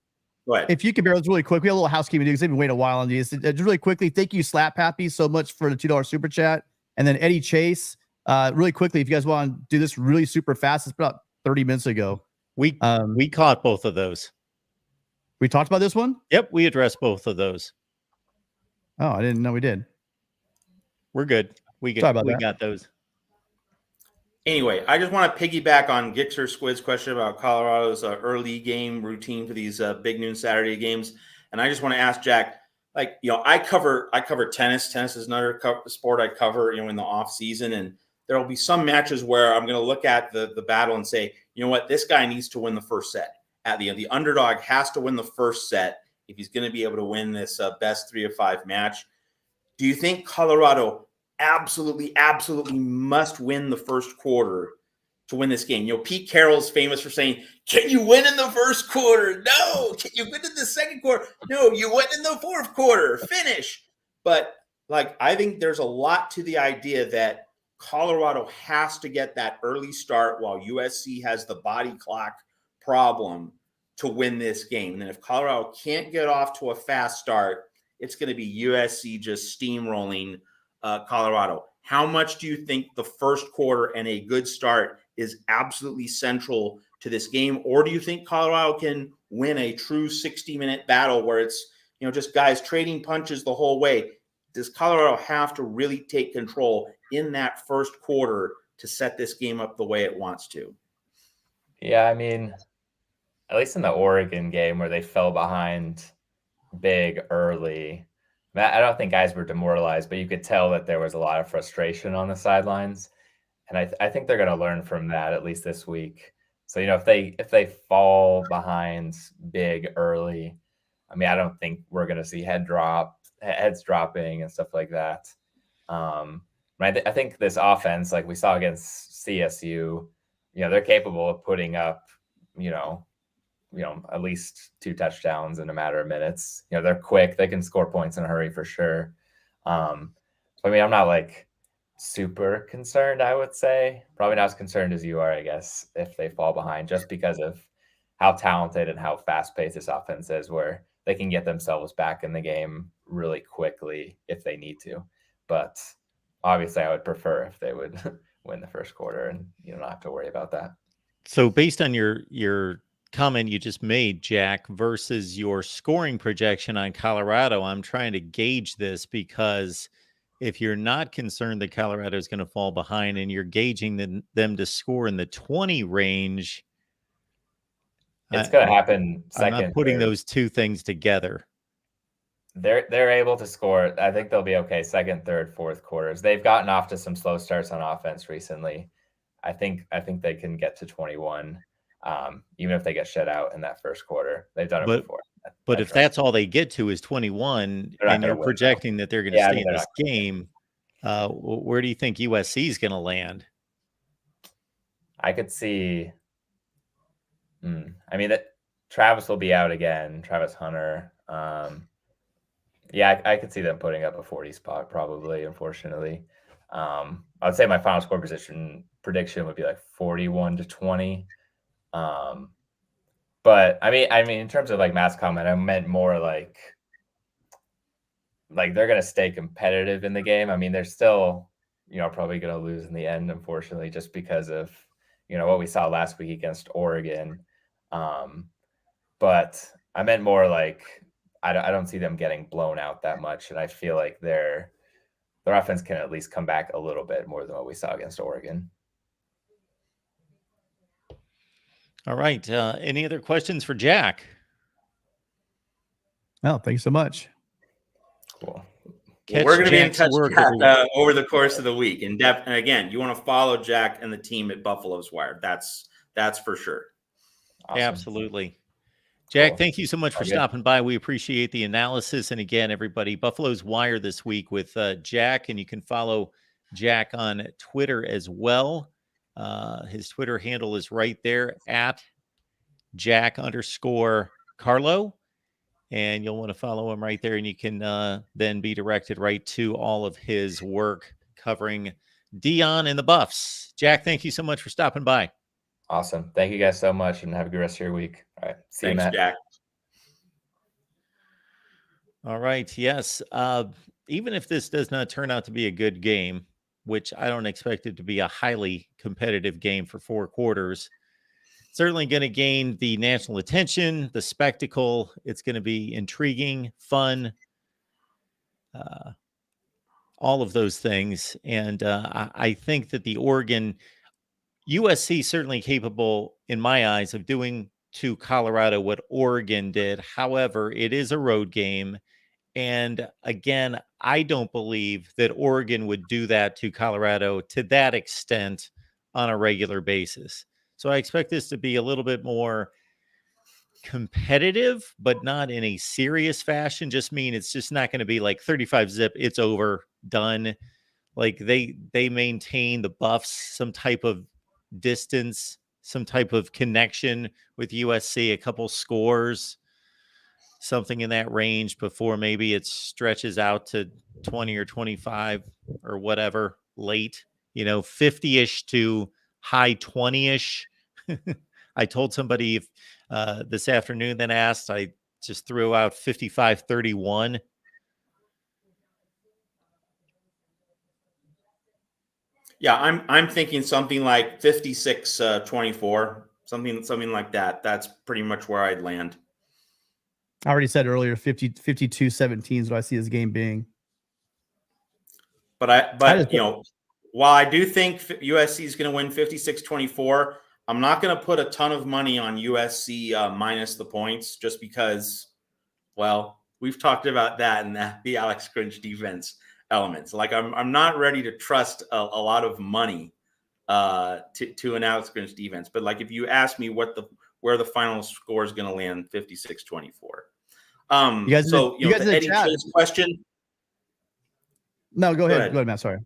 go ahead. If you could bear us really quick, we have a little housekeeping to do because they've been waiting a while on these. Just really quickly, thank you, Slap Happy, so much for the $2 super chat, and then Eddie Chase. Really quickly, if you guys want to do this really super fast, it's about 30 minutes ago. We caught both of those. We talked about this one? Yep, we addressed both of those. Oh, I didn't know we did. We're good. We got those. Anyway, I just want to piggyback on Gixer Squid's question about Colorado's early game routine for these big noon Saturday games, and I just want to ask Jack. I cover tennis. Tennis is another sport I cover, in the off season, and there will be some matches where I'm going to look at the battle and say, you know what, this guy needs to win the first set. The underdog has to win the first set if he's going to be able to win this best 3 of 5 match. Do you think Colorado absolutely must win the first quarter to win this game? Pete Carroll's famous for saying, can you win in the first quarter? No. Can you win in the second quarter? No, you win in the fourth quarter. Finish. But I think there's a lot to the idea that Colorado has to get that early start while USC has the body clock problem to win this game. And if Colorado can't get off to a fast start, it's going to be USC just steamrolling Colorado. How much do you think the first quarter and a good start is absolutely central to this game? Or do you think Colorado can win a true 60-minute battle where it's, just guys trading punches the whole way? Does Colorado have to really take control in that first quarter to set this game up the way it wants to? Yeah, I mean, at least in the Oregon game where they fell behind big early, I don't think guys were demoralized, but you could tell that there was a lot of frustration on the sidelines. And I think they're going to learn from that, at least this week. So, if they fall behind big early, I don't think we're going to see heads dropping and stuff like that. I think this offense, like we saw against CSU, they're capable of putting up, at least 2 touchdowns in a matter of minutes. They're quick. They can score points in a hurry for sure. I'm not super concerned, I would say. Probably not as concerned as you are, I guess, if they fall behind, just because of how talented and how fast-paced this offense is, where they can get themselves back in the game really quickly if they need to. But obviously I would prefer if they would win the first quarter and not have to worry about that. So based on your comment you just made, Jack, versus your scoring projection on Colorado, I'm trying to gauge this, because if you're not concerned that Colorado is going to fall behind and you're gauging them to score in the 20 range, it's going to happen second. I'm not putting those two things together. They're able to score. I think they'll be okay second, third, fourth quarters. They've gotten off to some slow starts on offense recently. I think they can get to 21, even if they get shut out in that first quarter. They've done it before. But if that's all they get to is 21, and you're projecting that they're going to stay in this game, where do you think USC is going to land? I could see. That Travis will be out again. Travis Hunter. I could see them putting up a 40 spot probably, unfortunately. I would say my final score prediction would be 41-20. But in terms of Matt's comment, I meant more like they're going to stay competitive in the game. They're still, probably going to lose in the end, unfortunately, just because of, what we saw last week against Oregon. But I meant more like I don't see them getting blown out that much, and I feel like their offense can at least come back a little bit more than what we saw against Oregon. All right. Any other questions for Jack? No, thanks so much. Cool. Well, we're going to be in touch work Jack, over the course of the week. And again, you want to follow Jack and the team at Buffalo's Wire. That's for sure. Awesome. Absolutely. Jack, Cool. thank you so much for stopping by. We appreciate the analysis. And again, everybody, Buffalo's Wire this week with Jack, and you can follow Jack on Twitter as well. His Twitter handle is right there at Jack_Carlough. And you'll want to follow him right there. And you can then be directed right to all of his work covering Deion and the Buffs. Jack, thank you so much for stopping by. Awesome. Thank you guys so much, and have a good rest of your week. All right. See you, Matt. Jack. All right. Yes. Even if this does not turn out to be a good game, which I don't expect it to be a highly competitive game for 4 quarters, certainly going to gain the national attention, the spectacle. It's going to be intriguing, fun, all of those things. And I think that the USC certainly capable, in my eyes, of doing to Colorado what Oregon did. However, it is a road game. And again, I don't believe that Oregon would do that to Colorado to that extent on a regular basis. So I expect this to be a little bit more competitive, but not in a serious fashion. Just mean it's just not going to be like 35 zip. It's over, done. Like they maintain the Buffs some type of distance, some type of connection with USC, a couple scores, something in that range before maybe it stretches out to 20 or 25 or whatever late, 50-ish to high 20-ish. I told somebody this afternoon, then asked, I just threw out 55-31. Yeah, I'm thinking something like 56-24, something like that. That's pretty much where I'd land. I already said earlier, 52-17 is what I see this game being. But while I do think USC is going to win 56-24, I'm not going to put a ton of money on USC minus the points just because, well, we've talked about that and the Alex Grinch defense elements. Like I'm not ready to trust a lot of money to an Alex Grinch defense. But like if you ask me where the final score is going to land, 56-24. You guys the Eddie Chase question. No, go ahead. Go ahead, Matt. Sorry.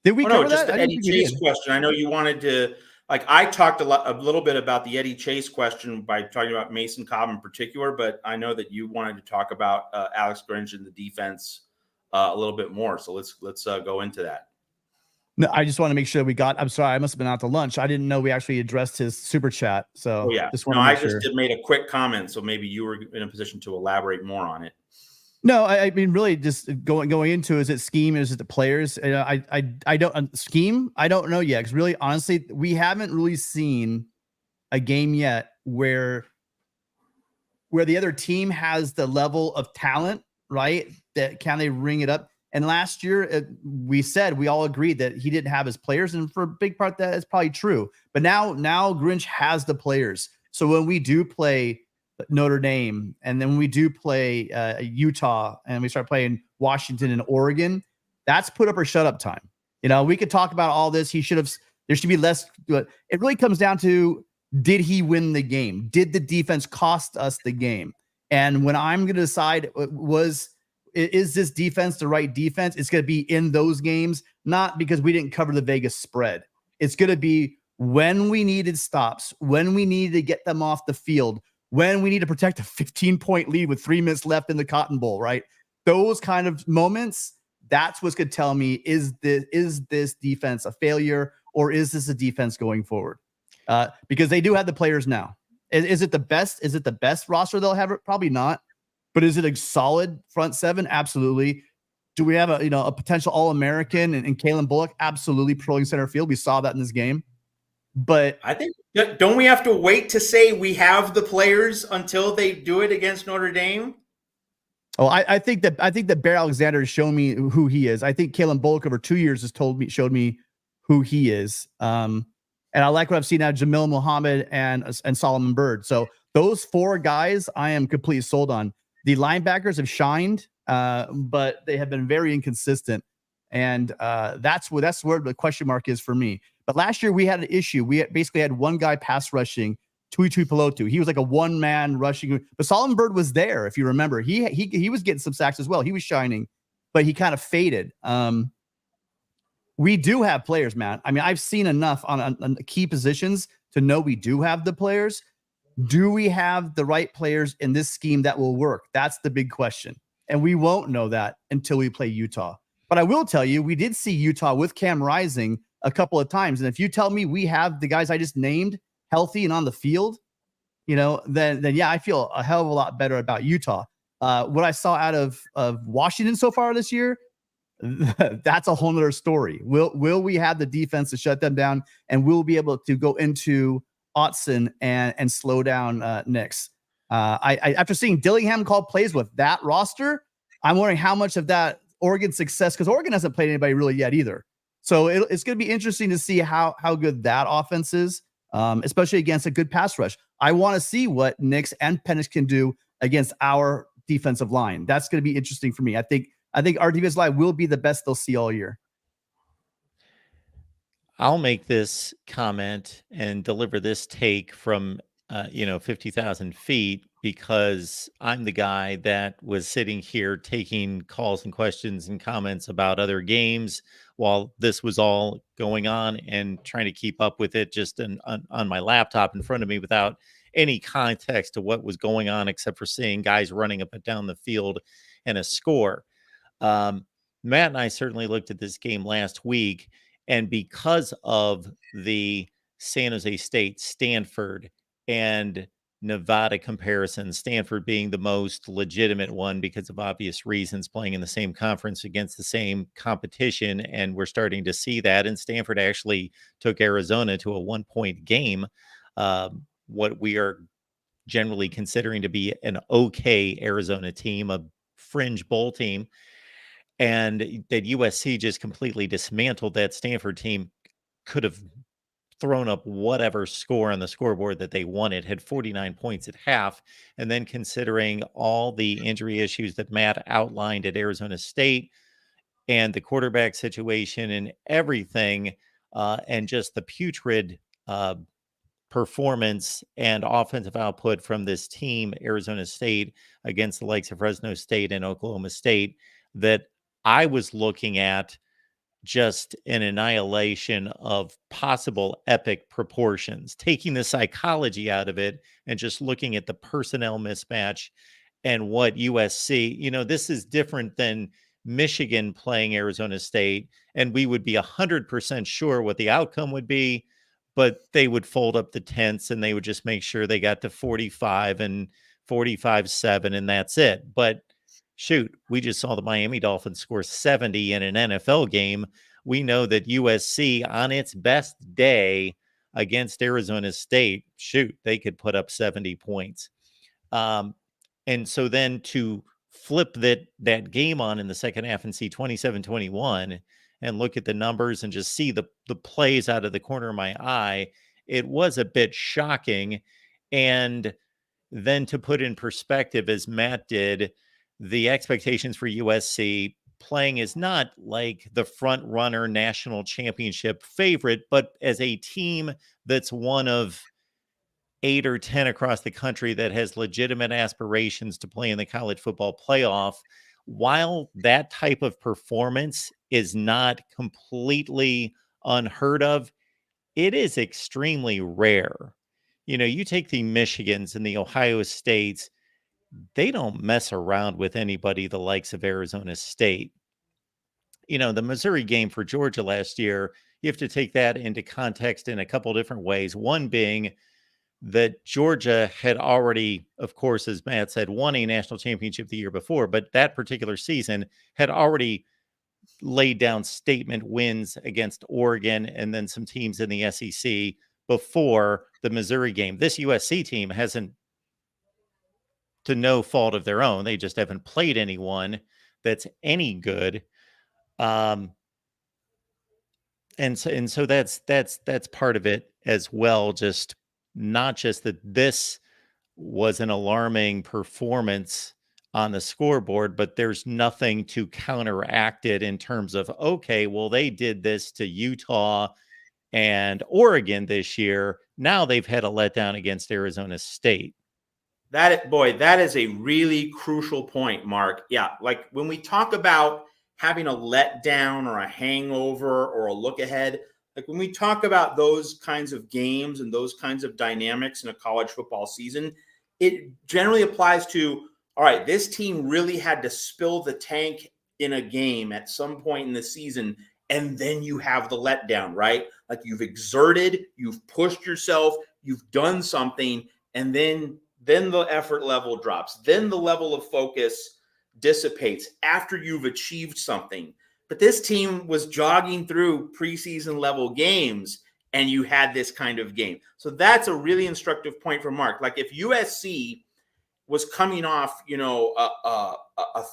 Did we cover that? The Eddie Chase question. I know you wanted to. Like I talked a little bit about the Eddie Chase question by talking about Mason Cobb in particular, but I know that you wanted to talk about Alex Grinch and the defense a little bit more. So let's go into that. No, I just want to make sure we got. I'm sorry, I must have been out to lunch. I didn't know we actually addressed his super chat. So just made a quick comment, so maybe you were in a position to elaborate more on it. No, I mean, really, just going into, is it scheme? Is it the players? I don't scheme. I don't know yet, because really, honestly, we haven't really seen a game yet where the other team has the level of talent, right? That can they ring it up? And last year, we all agreed that he didn't have his players, and for a big part, that is probably true. But now Grinch has the players. So when we do play Notre Dame, and then we do play Utah, and we start playing Washington and Oregon, that's put up or shut up time. We could talk about all this. There should be less. It really comes down to, did he win the game? Did the defense cost us the game? And when I'm going to decide, is this defense the right defense? It's going to be in those games, not because we didn't cover the Vegas spread. It's going to be when we needed stops, when we needed to get them off the field, when we need to protect a 15-point lead with 3 minutes left in the Cotton Bowl, right? Those kind of moments, that's what's going to tell me, is this defense a failure, or is this a defense going forward? Because they do have the players now. Is it the best? Is it the best roster they'll have? Probably not. But is it a solid front seven? Absolutely. Do we have a potential All-American and Kalen Bullock? Absolutely. Patrolling center field. We saw that in this game. But I think, don't we have to wait to say we have the players until they do it against Notre Dame? oh, I think that Bear Alexander has shown me who he is. I think Kalen Bullock over 2 years has showed me who he is. And I like what I've seen out of Jamil Muhammad and Solomon Byrd. So those 4 guys, I am completely sold on. The linebackers have shined, but they have been very inconsistent. And that's where the question mark is for me. But last year we had an issue. We basically had one guy pass rushing, Tuitui Pelotu. He was like a one-man rushing, but Solomon Byrd was there. If you remember, he was getting some sacks as well. He was shining, but he kind of faded. We do have players, man. I mean, I've seen enough on key positions to know we do have the players. Do we have the right players in this scheme that will work? That's the big question. And we won't know that until we play Utah. But I will tell you, we did see Utah with Cam Rising a couple of times. And if you tell me we have the guys I just named healthy and on the field, then yeah, I feel a hell of a lot better about Utah. What I saw out of Washington so far this year, that's a whole nother story. Will we have the defense to shut them down, and we'll be able to go into Autzen and slow down Nix? After seeing Dillingham call plays with that roster, I'm wondering how much of that Oregon success, because Oregon hasn't played anybody really yet either. So it's going to be interesting to see how good that offense is, especially against a good pass rush. I want to see what Nix and Penix can do against our defensive line. That's going to be interesting for me. I think our defensive line will be the best they'll see all year. I'll make this comment and deliver this take from 50,000 feet, because I'm the guy that was sitting here taking calls and questions and comments about other games while this was all going on, and trying to keep up with it just on my laptop in front of me without any context to what was going on, except for seeing guys running up and down the field and a score. Matt and I certainly looked at this game last week, and because of the San Jose State, Stanford, and Nevada comparison, Stanford being the most legitimate one because of obvious reasons, playing in the same conference against the same competition. And we're starting to see that. And Stanford actually took Arizona to a 1-point game, what we are generally considering to be an okay Arizona team, a fringe bowl team. And that USC just completely dismantled that Stanford team. Could have thrown up whatever score on the scoreboard that they wanted, had 49 points at half. And then considering all the injury issues that Matt outlined at Arizona State, and the quarterback situation and everything, and just the putrid performance and offensive output from this team, Arizona State, against the likes of Fresno State and Oklahoma State, that I was looking at just an annihilation of possible epic proportions, taking the psychology out of it and just looking at the personnel mismatch and what USC, this is different than Michigan playing Arizona State, and we would be 100% sure what the outcome would be, but they would fold up the tents and they would just make sure they got to 45 and 45-7, and that's it. But shoot, we just saw the Miami Dolphins score 70 in an NFL game. We know that USC, on its best day against Arizona State, shoot, they could put up 70 points. And so then to flip that game on in the second half and see 27-21 and look at the numbers and just see the plays out of the corner of my eye, it was a bit shocking. And then to put in perspective, as Matt did, the expectations for USC playing is not like the front runner national championship favorite, but as a team that's one of 8 or 10 across the country that has legitimate aspirations to play in the college football playoff. While that type of performance is not completely unheard of, it is extremely rare. You take the Michigans and the Ohio States, they don't mess around with anybody the likes of Arizona State. The Missouri game for Georgia last year, you have to take that into context in a couple different ways. One being that Georgia had already, of course, as Matt said, won a national championship the year before, but that particular season had already laid down statement wins against Oregon and then some teams in the SEC before the Missouri game. This USC team hasn't, to no fault of their own, they just haven't played anyone that's any good. And so that's part of it as well. Just not just that this was an alarming performance on the scoreboard, but there's nothing to counteract it in terms of, okay, well, they did this to Utah and Oregon this year. Now they've had a letdown against Arizona State. That is a really crucial point, Mark. Yeah, like when we talk about having a letdown or a hangover or a look ahead, like when we talk about those kinds of games and those kinds of dynamics in a college football season, it generally applies to, all right, this team really had to spill the tank in a game at some point in the season, and then you have the letdown, right? Like you've exerted, you've pushed yourself, you've done something, and then the effort level drops. Then the level of focus dissipates after you've achieved something. But this team was jogging through preseason level games, and you had this kind of game. So that's a really instructive point for Mark. Like if USC was coming off, a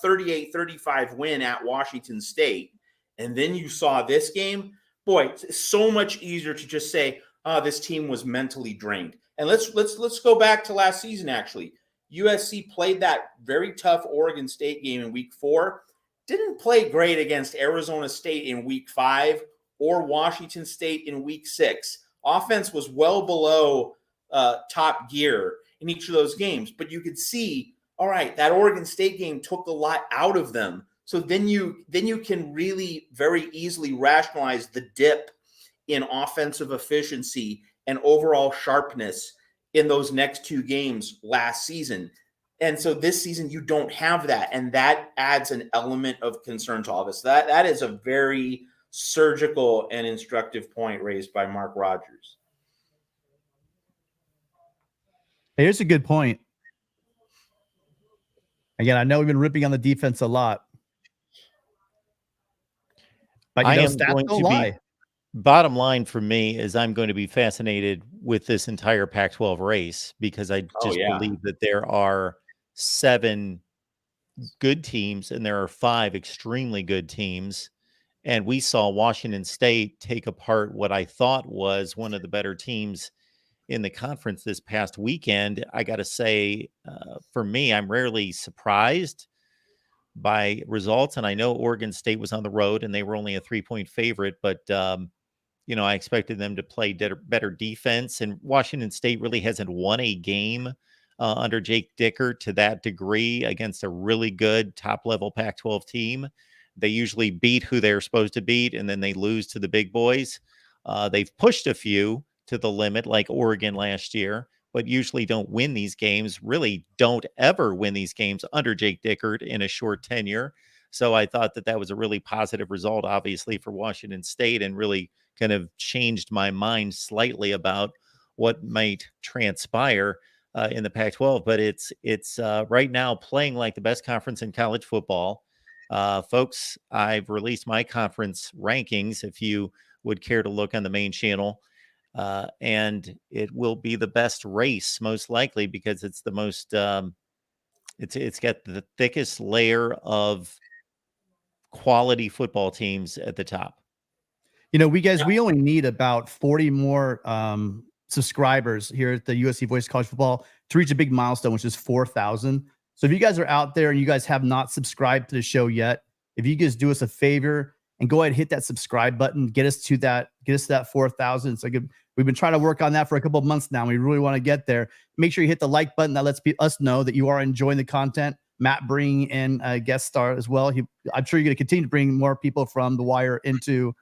38-35 win at Washington State, and then you saw this game, boy, it's so much easier to just say, oh, this team was mentally drained. And let's go back to last season, actually. USC played that very tough Oregon State game in week 4, didn't play great against Arizona State in week 5 or Washington State in week 6. Offense was well below top gear in each of those games, but you could see, all right, that Oregon State game took a lot out of them. So then you can really very easily rationalize the dip in offensive efficiency and overall sharpness in those next 2 games last season. And so this season, you don't have that. And that adds an element of concern to all of us. That is a very surgical and instructive point raised by Mark Rogers. Here's a good point. Again, I know we've been ripping on the defense a lot. But I am stats going don't to lie. be, bottom line for me is I'm going to be fascinated with this entire Pac-12 race because I just believe that there are 7 good teams and there are 5 extremely good teams. And we saw Washington State take apart what I thought was one of the better teams in the conference this past weekend. I got to say, for me, I'm rarely surprised by results. And I know Oregon State was on the road and they were only a 3-point favorite, but I expected them to play better defense. And Washington State really hasn't won a game under Jake Dickert to that degree against a really good top-level Pac-12 team. They usually beat who they're supposed to beat, and then they lose to the big boys. They've pushed a few to the limit, like Oregon last year, but usually don't win these games, really don't ever win these games under Jake Dickert in a short tenure. So I thought that was a really positive result, obviously, for Washington State, and really kind of changed my mind slightly about what might transpire in the Pac-12. But it's right now playing like the best conference in college football. Folks, I've released my conference rankings if you would care to look on the main channel. And it will be the best race, most likely, because it's the most, it's got the thickest layer of quality football teams at the top. We only need about 40 more subscribers here at the USC Voice of College Football to reach a big milestone, which is 4,000. So if you guys are out there and you guys have not subscribed to the show yet, if you guys do us a favor and go ahead and hit that subscribe button, get us to that 4,000. It's like we've been trying to work on that for a couple of months now. We really want to get there. Make sure you hit the like button. That lets us know that you are enjoying the content. Matt bringing in a guest star as well. I'm sure you're going to continue to bring more people from The Wire into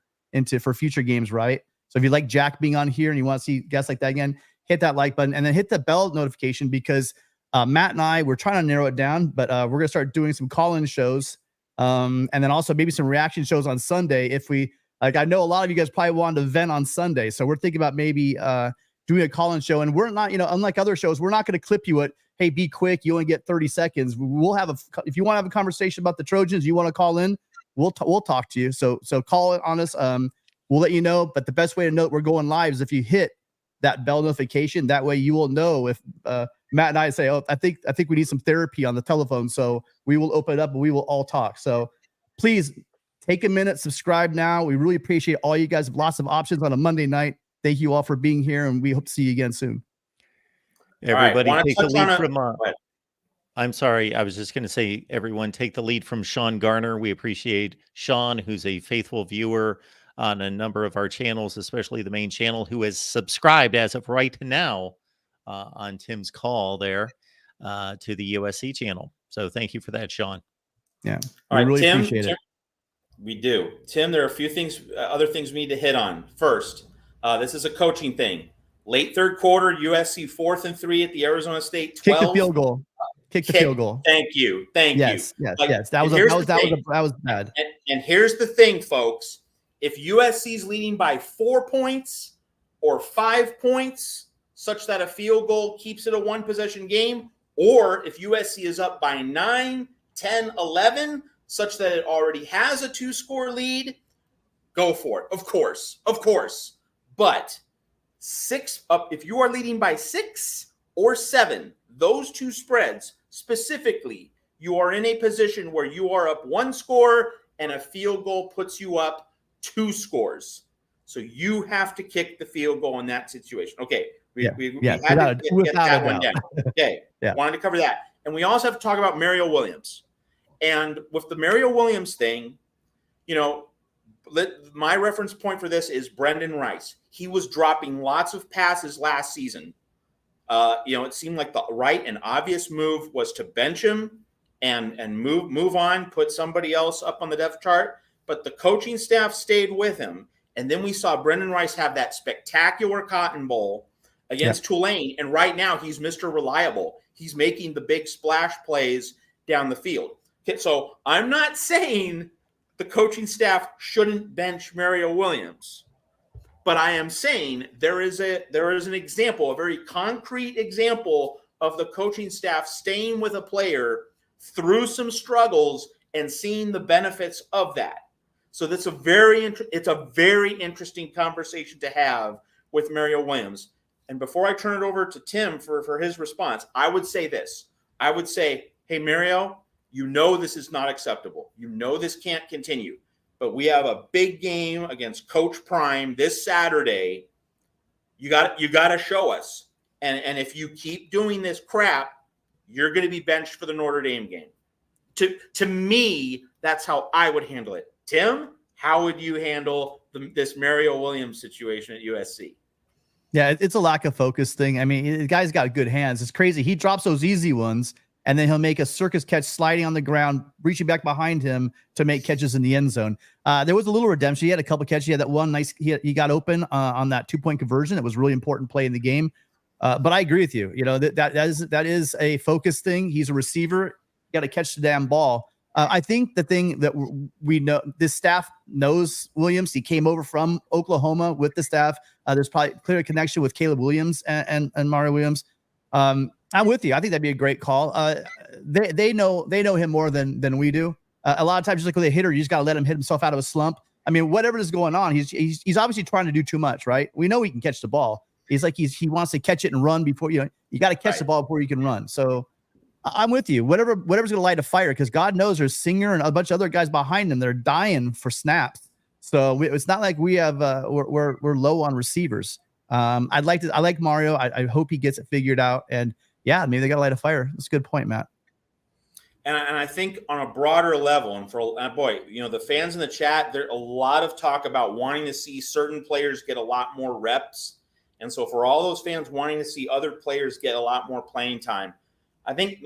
for future games, right? So if you like Jack being on here and you want to see guests like that again, hit that like button and then hit the bell notification because Matt and I, we're trying to narrow it down, but we're going to start doing some call-in shows and then also maybe some reaction shows on Sunday. If we, I know a lot of you guys probably wanted to vent on Sunday. So we're thinking about maybe doing a call-in show, and we're not, unlike other shows, we're not going to clip you at, hey, be quick. You only get 30 seconds. We'll have if you want to have a conversation about the Trojans, you want to call in, we'll talk to you. So call it on us. We'll let you know, but the best way to know that we're going live is if you hit that bell notification. That way you will know if Matt and I say, oh, I think we need some therapy on the telephone. So we will open it up and we will all talk. So please take a minute, subscribe now. We really appreciate all you guys. Lots of options on a Monday night. Thank you all for being here, and we hope to see you again soon. Everybody right, take the lead from I'm sorry. I was just going to say, everyone take the lead from Sean Garner. We appreciate Sean, who's a faithful viewer on a number of our channels, especially the main channel, who has subscribed as of right now on Tim's call there to the USC channel. So thank you for that, Sean. Yeah. All right, really Tim, appreciate it. We do. Tim, there are a few things, other things we need to hit on. First, this is a coaching thing. Late third quarter, USC 4th and 3 at the Arizona State 12. Kick the field goal. Kick the field goal. Thank you. Yes. That was bad. And here's the thing, folks. If USC is leading by 4 points or 5 points, such that a field goal keeps it a one-possession game, or if USC is up by 9, 10, 11, such that it already has a 2-score lead, go for it. Of course. But 6 up, if you are leading by 6 or 7, those two spreads specifically, you are in a position where you are up 1 score and a field goal puts you up 2 scores. So you have to kick the field goal in that situation. Okay. We had to get that one down. Okay. Wanted to cover that. And we also have to talk about Mario Williams. And with the Mario Williams thing, my reference point for this is Brendan Rice. He was dropping lots of passes last season. It seemed like the right and obvious move was to bench him and move on, put somebody else up on the depth chart. But the coaching staff stayed with him. And then we saw Brendan Rice have that spectacular Cotton Bowl against Tulane. And right now he's Mr. Reliable. He's making the big splash plays down the field. Okay, so I'm not saying the coaching staff shouldn't bench Mario Williams, but I am saying there is an example, a very concrete example of the coaching staff staying with a player through some struggles and seeing the benefits of that. So that's it's a very interesting conversation to have with Mario Williams. And before I turn it over to Tim for his response, I would say this. I would say, hey, Mario, this is not acceptable. This can't continue. But we have a big game against Coach Prime this Saturday. You got to show us. And if you keep doing this crap, you're going to be benched for the Notre Dame game. To me, that's how I would handle it. Tim, how would you handle this Mario Williams situation at USC? Yeah, it's a lack of focus thing. I mean, the guy's got good hands. It's crazy. He drops those easy ones, and then he'll make a circus catch sliding on the ground, reaching back behind him to make catches in the end zone. There was a little redemption. He had a couple catches. He had that one nice. He got open on that 2-point conversion. It was a really important play in the game. But I agree with you. That is a focus thing. He's a receiver. You got to catch the damn ball. I think the thing that we know, this staff knows Williams. He came over from Oklahoma with the staff. There's probably clear connection with Caleb Williams and Mario Williams. I'm with you. I think that'd be a great call. They know him more than we do. A lot of times, just like with a hitter, you just got to let him hit himself out of a slump. I mean, whatever is going on, he's obviously trying to do too much, right? We know he can catch the ball. He's like he wants to catch it and run before you got to catch the ball before you can run. So I'm with you. Whatever's going to light a fire, because God knows there's Singer and a bunch of other guys behind him that are dying for snaps. So it's not like we have we're low on receivers. I like Mario. I hope he gets it figured out. And yeah, maybe they got to light a fire. That's a good point, Matt. And I think on a broader level, and for the fans in the chat, there's a lot of talk about wanting to see certain players get a lot more reps. And so for all those fans wanting to see other players get a lot more playing time, I think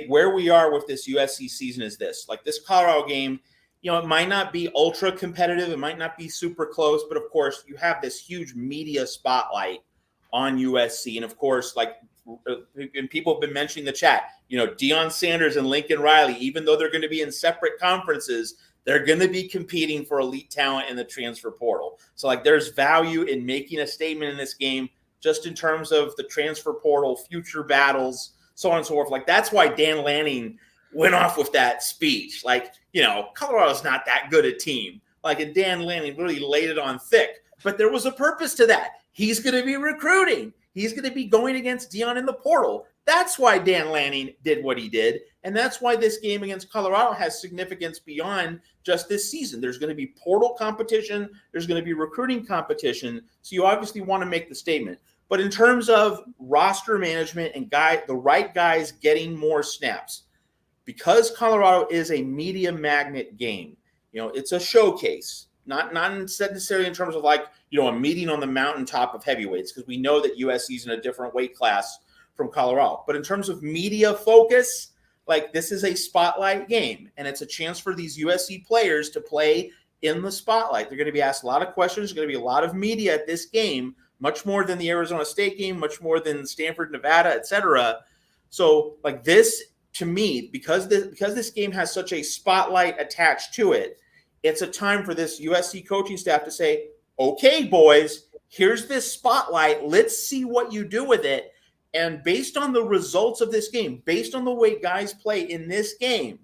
where we are with this USC season is this. Like this Colorado game, it might not be ultra competitive. It might not be super close. But, of course, you have this huge media spotlight on USC. And, of course, and people have been mentioning the chat, Deion Sanders and Lincoln Riley, even though they're going to be in separate conferences, they're going to be competing for elite talent in the transfer portal. So, there's value in making a statement in this game just in terms of the transfer portal, future battles, so on and so forth. That's why Dan Lanning went off with that speech. Colorado's not that good a team. And Dan Lanning really laid it on thick. But there was a purpose to that. He's going to be recruiting. He's going to be going against Dion in the portal. That's why Dan Lanning did what he did. And that's why this game against Colorado has significance beyond just this season. There's going to be portal competition. There's going to be recruiting competition. So you obviously want to make the statement. But in terms of roster management and the right guys getting more snaps, because Colorado is a media magnet game, it's a showcase, not necessarily in terms of like, a meeting on the mountaintop of heavyweights, because we know that USC is in a different weight class from Colorado. But in terms of media focus, like this is a spotlight game, and it's a chance for these USC players to play in the spotlight. They're going to be asked a lot of questions. There's going to be a lot of media at this game, much more than the Arizona State game, much more than Stanford, Nevada, etc. So like this, to me, because this game has such a spotlight attached to it, it's a time for this USC coaching staff to say, okay, boys, here's this spotlight. Let's see what you do with it. And based on the results of this game, based on the way guys play in this game,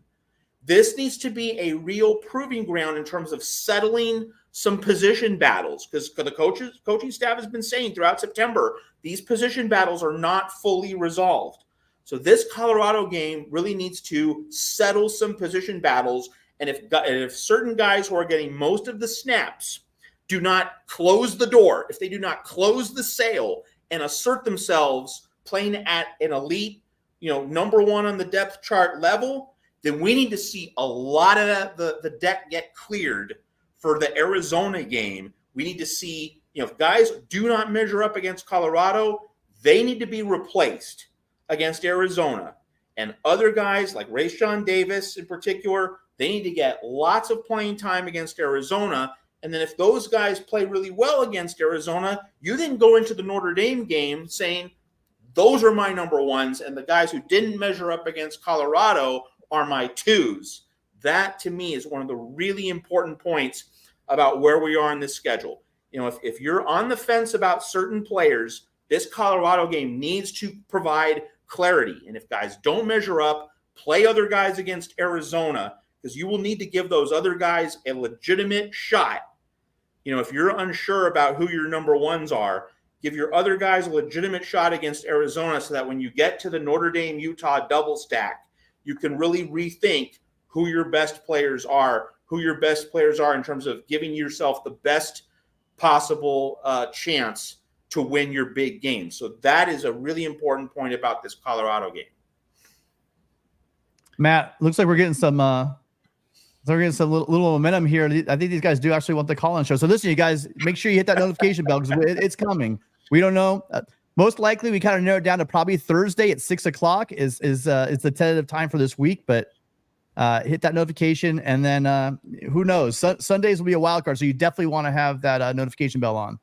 this needs to be a real proving ground in terms of settling some position battles, because the coaching staff has been saying throughout September, these position battles are not fully resolved. So this Colorado game really needs to settle some position battles. And if certain guys who are getting most of the snaps do not close the door, if they do not close the sale and assert themselves playing at an elite, number one on the depth chart level, then we need to see a lot of the deck get cleared for the Arizona game. We need to see, if guys do not measure up against Colorado, they need to be replaced against Arizona. And other guys like Rayshawn Davis in particular, they need to get lots of playing time against Arizona. And then if those guys play really well against Arizona, you then go into the Notre Dame game saying, those are my number ones, and the guys who didn't measure up against Colorado are my twos. That, to me, is one of the really important points about where we are in this schedule. If you're on the fence about certain players, this Colorado game needs to provide clarity. And if guys don't measure up, play other guys against Arizona, because you will need to give those other guys a legitimate shot. If you're unsure about who your number ones are, give your other guys a legitimate shot against Arizona, so that when you get to the Notre Dame-Utah double stack, you can really rethink who your best players are in terms of giving yourself the best possible chance to win your big game. So that is a really important point about this Colorado game. Matt, looks like we're getting some little momentum here. I think these guys do actually want the call-in show. So listen, you guys, make sure you hit that notification bell, because it's coming. We don't know. Most likely, we kind of narrowed down to probably Thursday at 6:00 is the tentative time for this week. But hit that notification, and then who knows? Sundays will be a wild card, so you definitely want to have that notification bell on.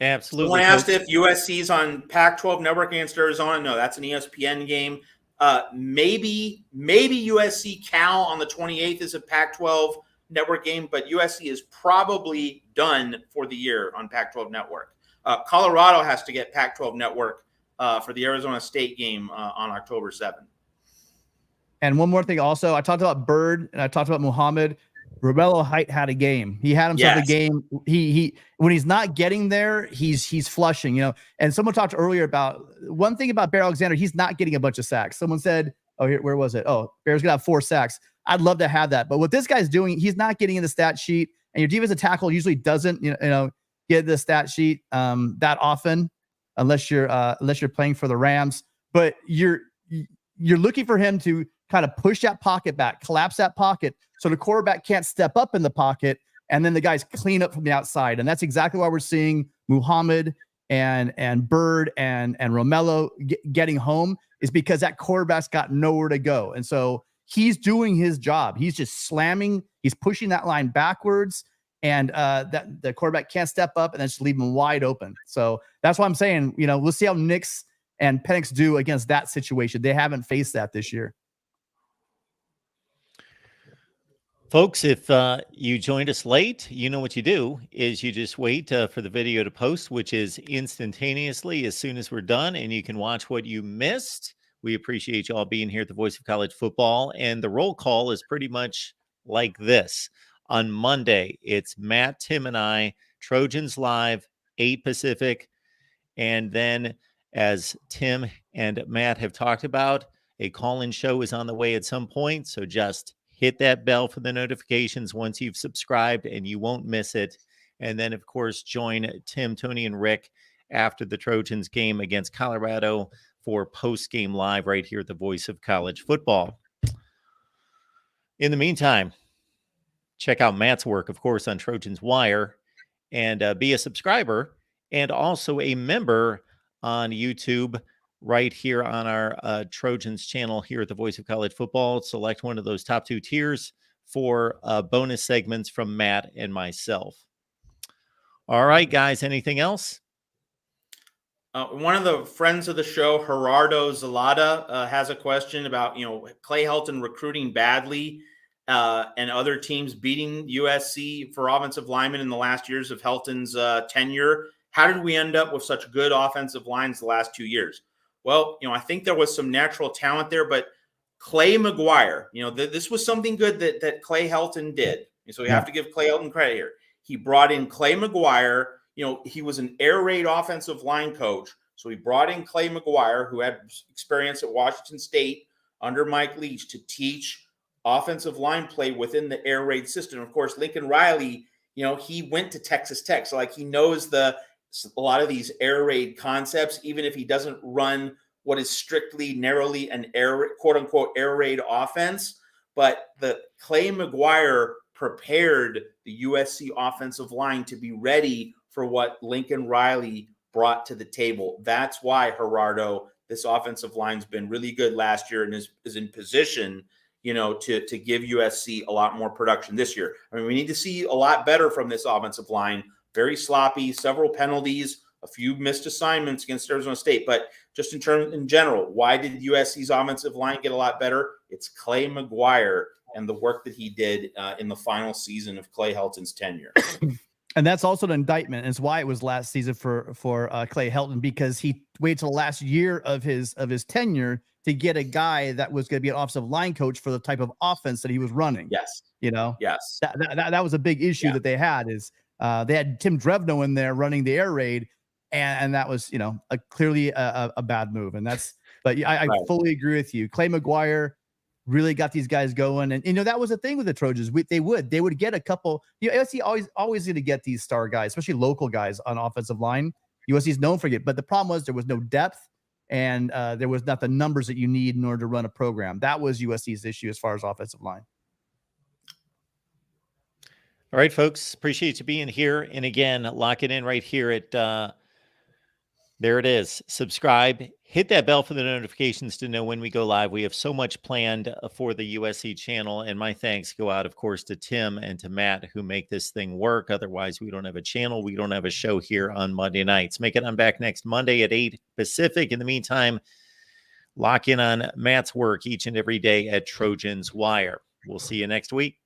Absolutely. Someone asked if USC's on Pac-12 Network against Arizona. No, that's an ESPN game. Maybe USC Cal on the 28th is a Pac-12 Network game, but USC is probably done for the year on Pac-12 Network. Colorado has to get Pac-12 Network for the Arizona State game on October 7th. And one more thing also, I talked about Bird and I talked about Muhammad. Romello Height had a game. He had himself a game. He when he's not getting there, he's flushing, And someone talked earlier about one thing about Bear Alexander. He's not getting a bunch of sacks. Someone said, where was it? Oh, Bear's gonna have 4 sacks. I'd love to have that. But what this guy's doing, he's not getting in the stat sheet. And your defensive tackle usually doesn't, get the stat sheet that often, unless you're playing for the Rams. But you're looking for him to kind of push that pocket back, collapse that pocket, so the quarterback can't step up in the pocket, and then the guys clean up from the outside. And that's exactly why we're seeing Muhammad and Bird and Romello getting home, is because that quarterback's got nowhere to go. And so he's doing his job. He's just slamming. He's pushing that line backwards, and that the quarterback can't step up, and then just leave him wide open. So that's why I'm saying, we'll see how Nix and Penix do against that situation. They haven't faced that this year. Folks, if you joined us late, you know what you do is you just wait for the video to post, which is instantaneously as soon as we're done, and you can watch what you missed. We appreciate you all being here at the Voice of College Football, and the roll call is pretty much like this. On Monday, it's Matt, Tim, and I, Trojans Live, 8 Pacific. And then, as Tim and Matt have talked about, a call-in show is on the way at some point. So just hit that bell for the notifications once you've subscribed, and you won't miss it. And then, of course, join Tim, Tony, and Rick after the Trojans game against Colorado for post-game live right here at the Voice of College Football. In the meantime, check out Matt's work, of course, on Trojans Wire, and be a subscriber and also a member on YouTube right here on our Trojans channel here at the Voice of College Football. Select one of those top 2 tiers for bonus segments from Matt and myself. All right, guys, anything else? One of the friends of the show, Gerardo Zalata, has a question about, Clay Helton recruiting badly and other teams beating USC for offensive linemen in the last years of Helton's tenure. How did we end up with such good offensive lines the last 2 years? Well, I think there was some natural talent there, but Clay McGuire, this was something good that Clay Helton did. So we have to give Clay Helton credit here. He brought in Clay McGuire. He was an air raid offensive line coach. So he brought in Clay McGuire, who had experience at Washington State under Mike Leach, to teach offensive line play within the air raid system. Of course, Lincoln Riley, he went to Texas Tech. So he knows a lot of these air raid concepts, even if he doesn't run what is strictly narrowly an quote unquote air raid offense. But the Clay McGuire prepared the USC offensive line to be ready for what Lincoln Riley brought to the table. That's why, Gerardo, this offensive line's been really good last year and is in position, to give USC a lot more production this year. I mean, we need to see a lot better from this offensive line. Very sloppy, several penalties, a few missed assignments against Arizona State. But just in general, why did USC's offensive line get a lot better? It's Clay McGuire and the work that he did in the final season of Clay Helton's tenure. And that's also an indictment. It's why it was last season for Clay Helton, because he waited till the last year of his tenure to get a guy that was going to be an offensive line coach for the type of offense that he was running. Yes. Yes. That was a big issue that they had, is they had Tim Drevno in there running the air raid, and that was, clearly a bad move. And but I fully agree with you. Clay McGuire really got these guys going. And, that was the thing with the Trojans. They would get a couple, USC always going to get these star guys, especially local guys on offensive line. USC is known for it, but the problem was there was no depth, and there was not the numbers that you need in order to run a program. That was USC's issue as far as offensive line. All right, folks, appreciate you being here. And again, lock it in right here at, there it is. Subscribe, hit that bell for the notifications to know when we go live. We have so much planned for the USC channel, and my thanks go out, of course, to Tim and to Matt, who make this thing work. Otherwise, we don't have a channel. We don't have a show here on Monday nights. Make it on back next Monday at 8 Pacific. In the meantime, lock in on Matt's work each and every day at Trojans Wire. We'll see you next week.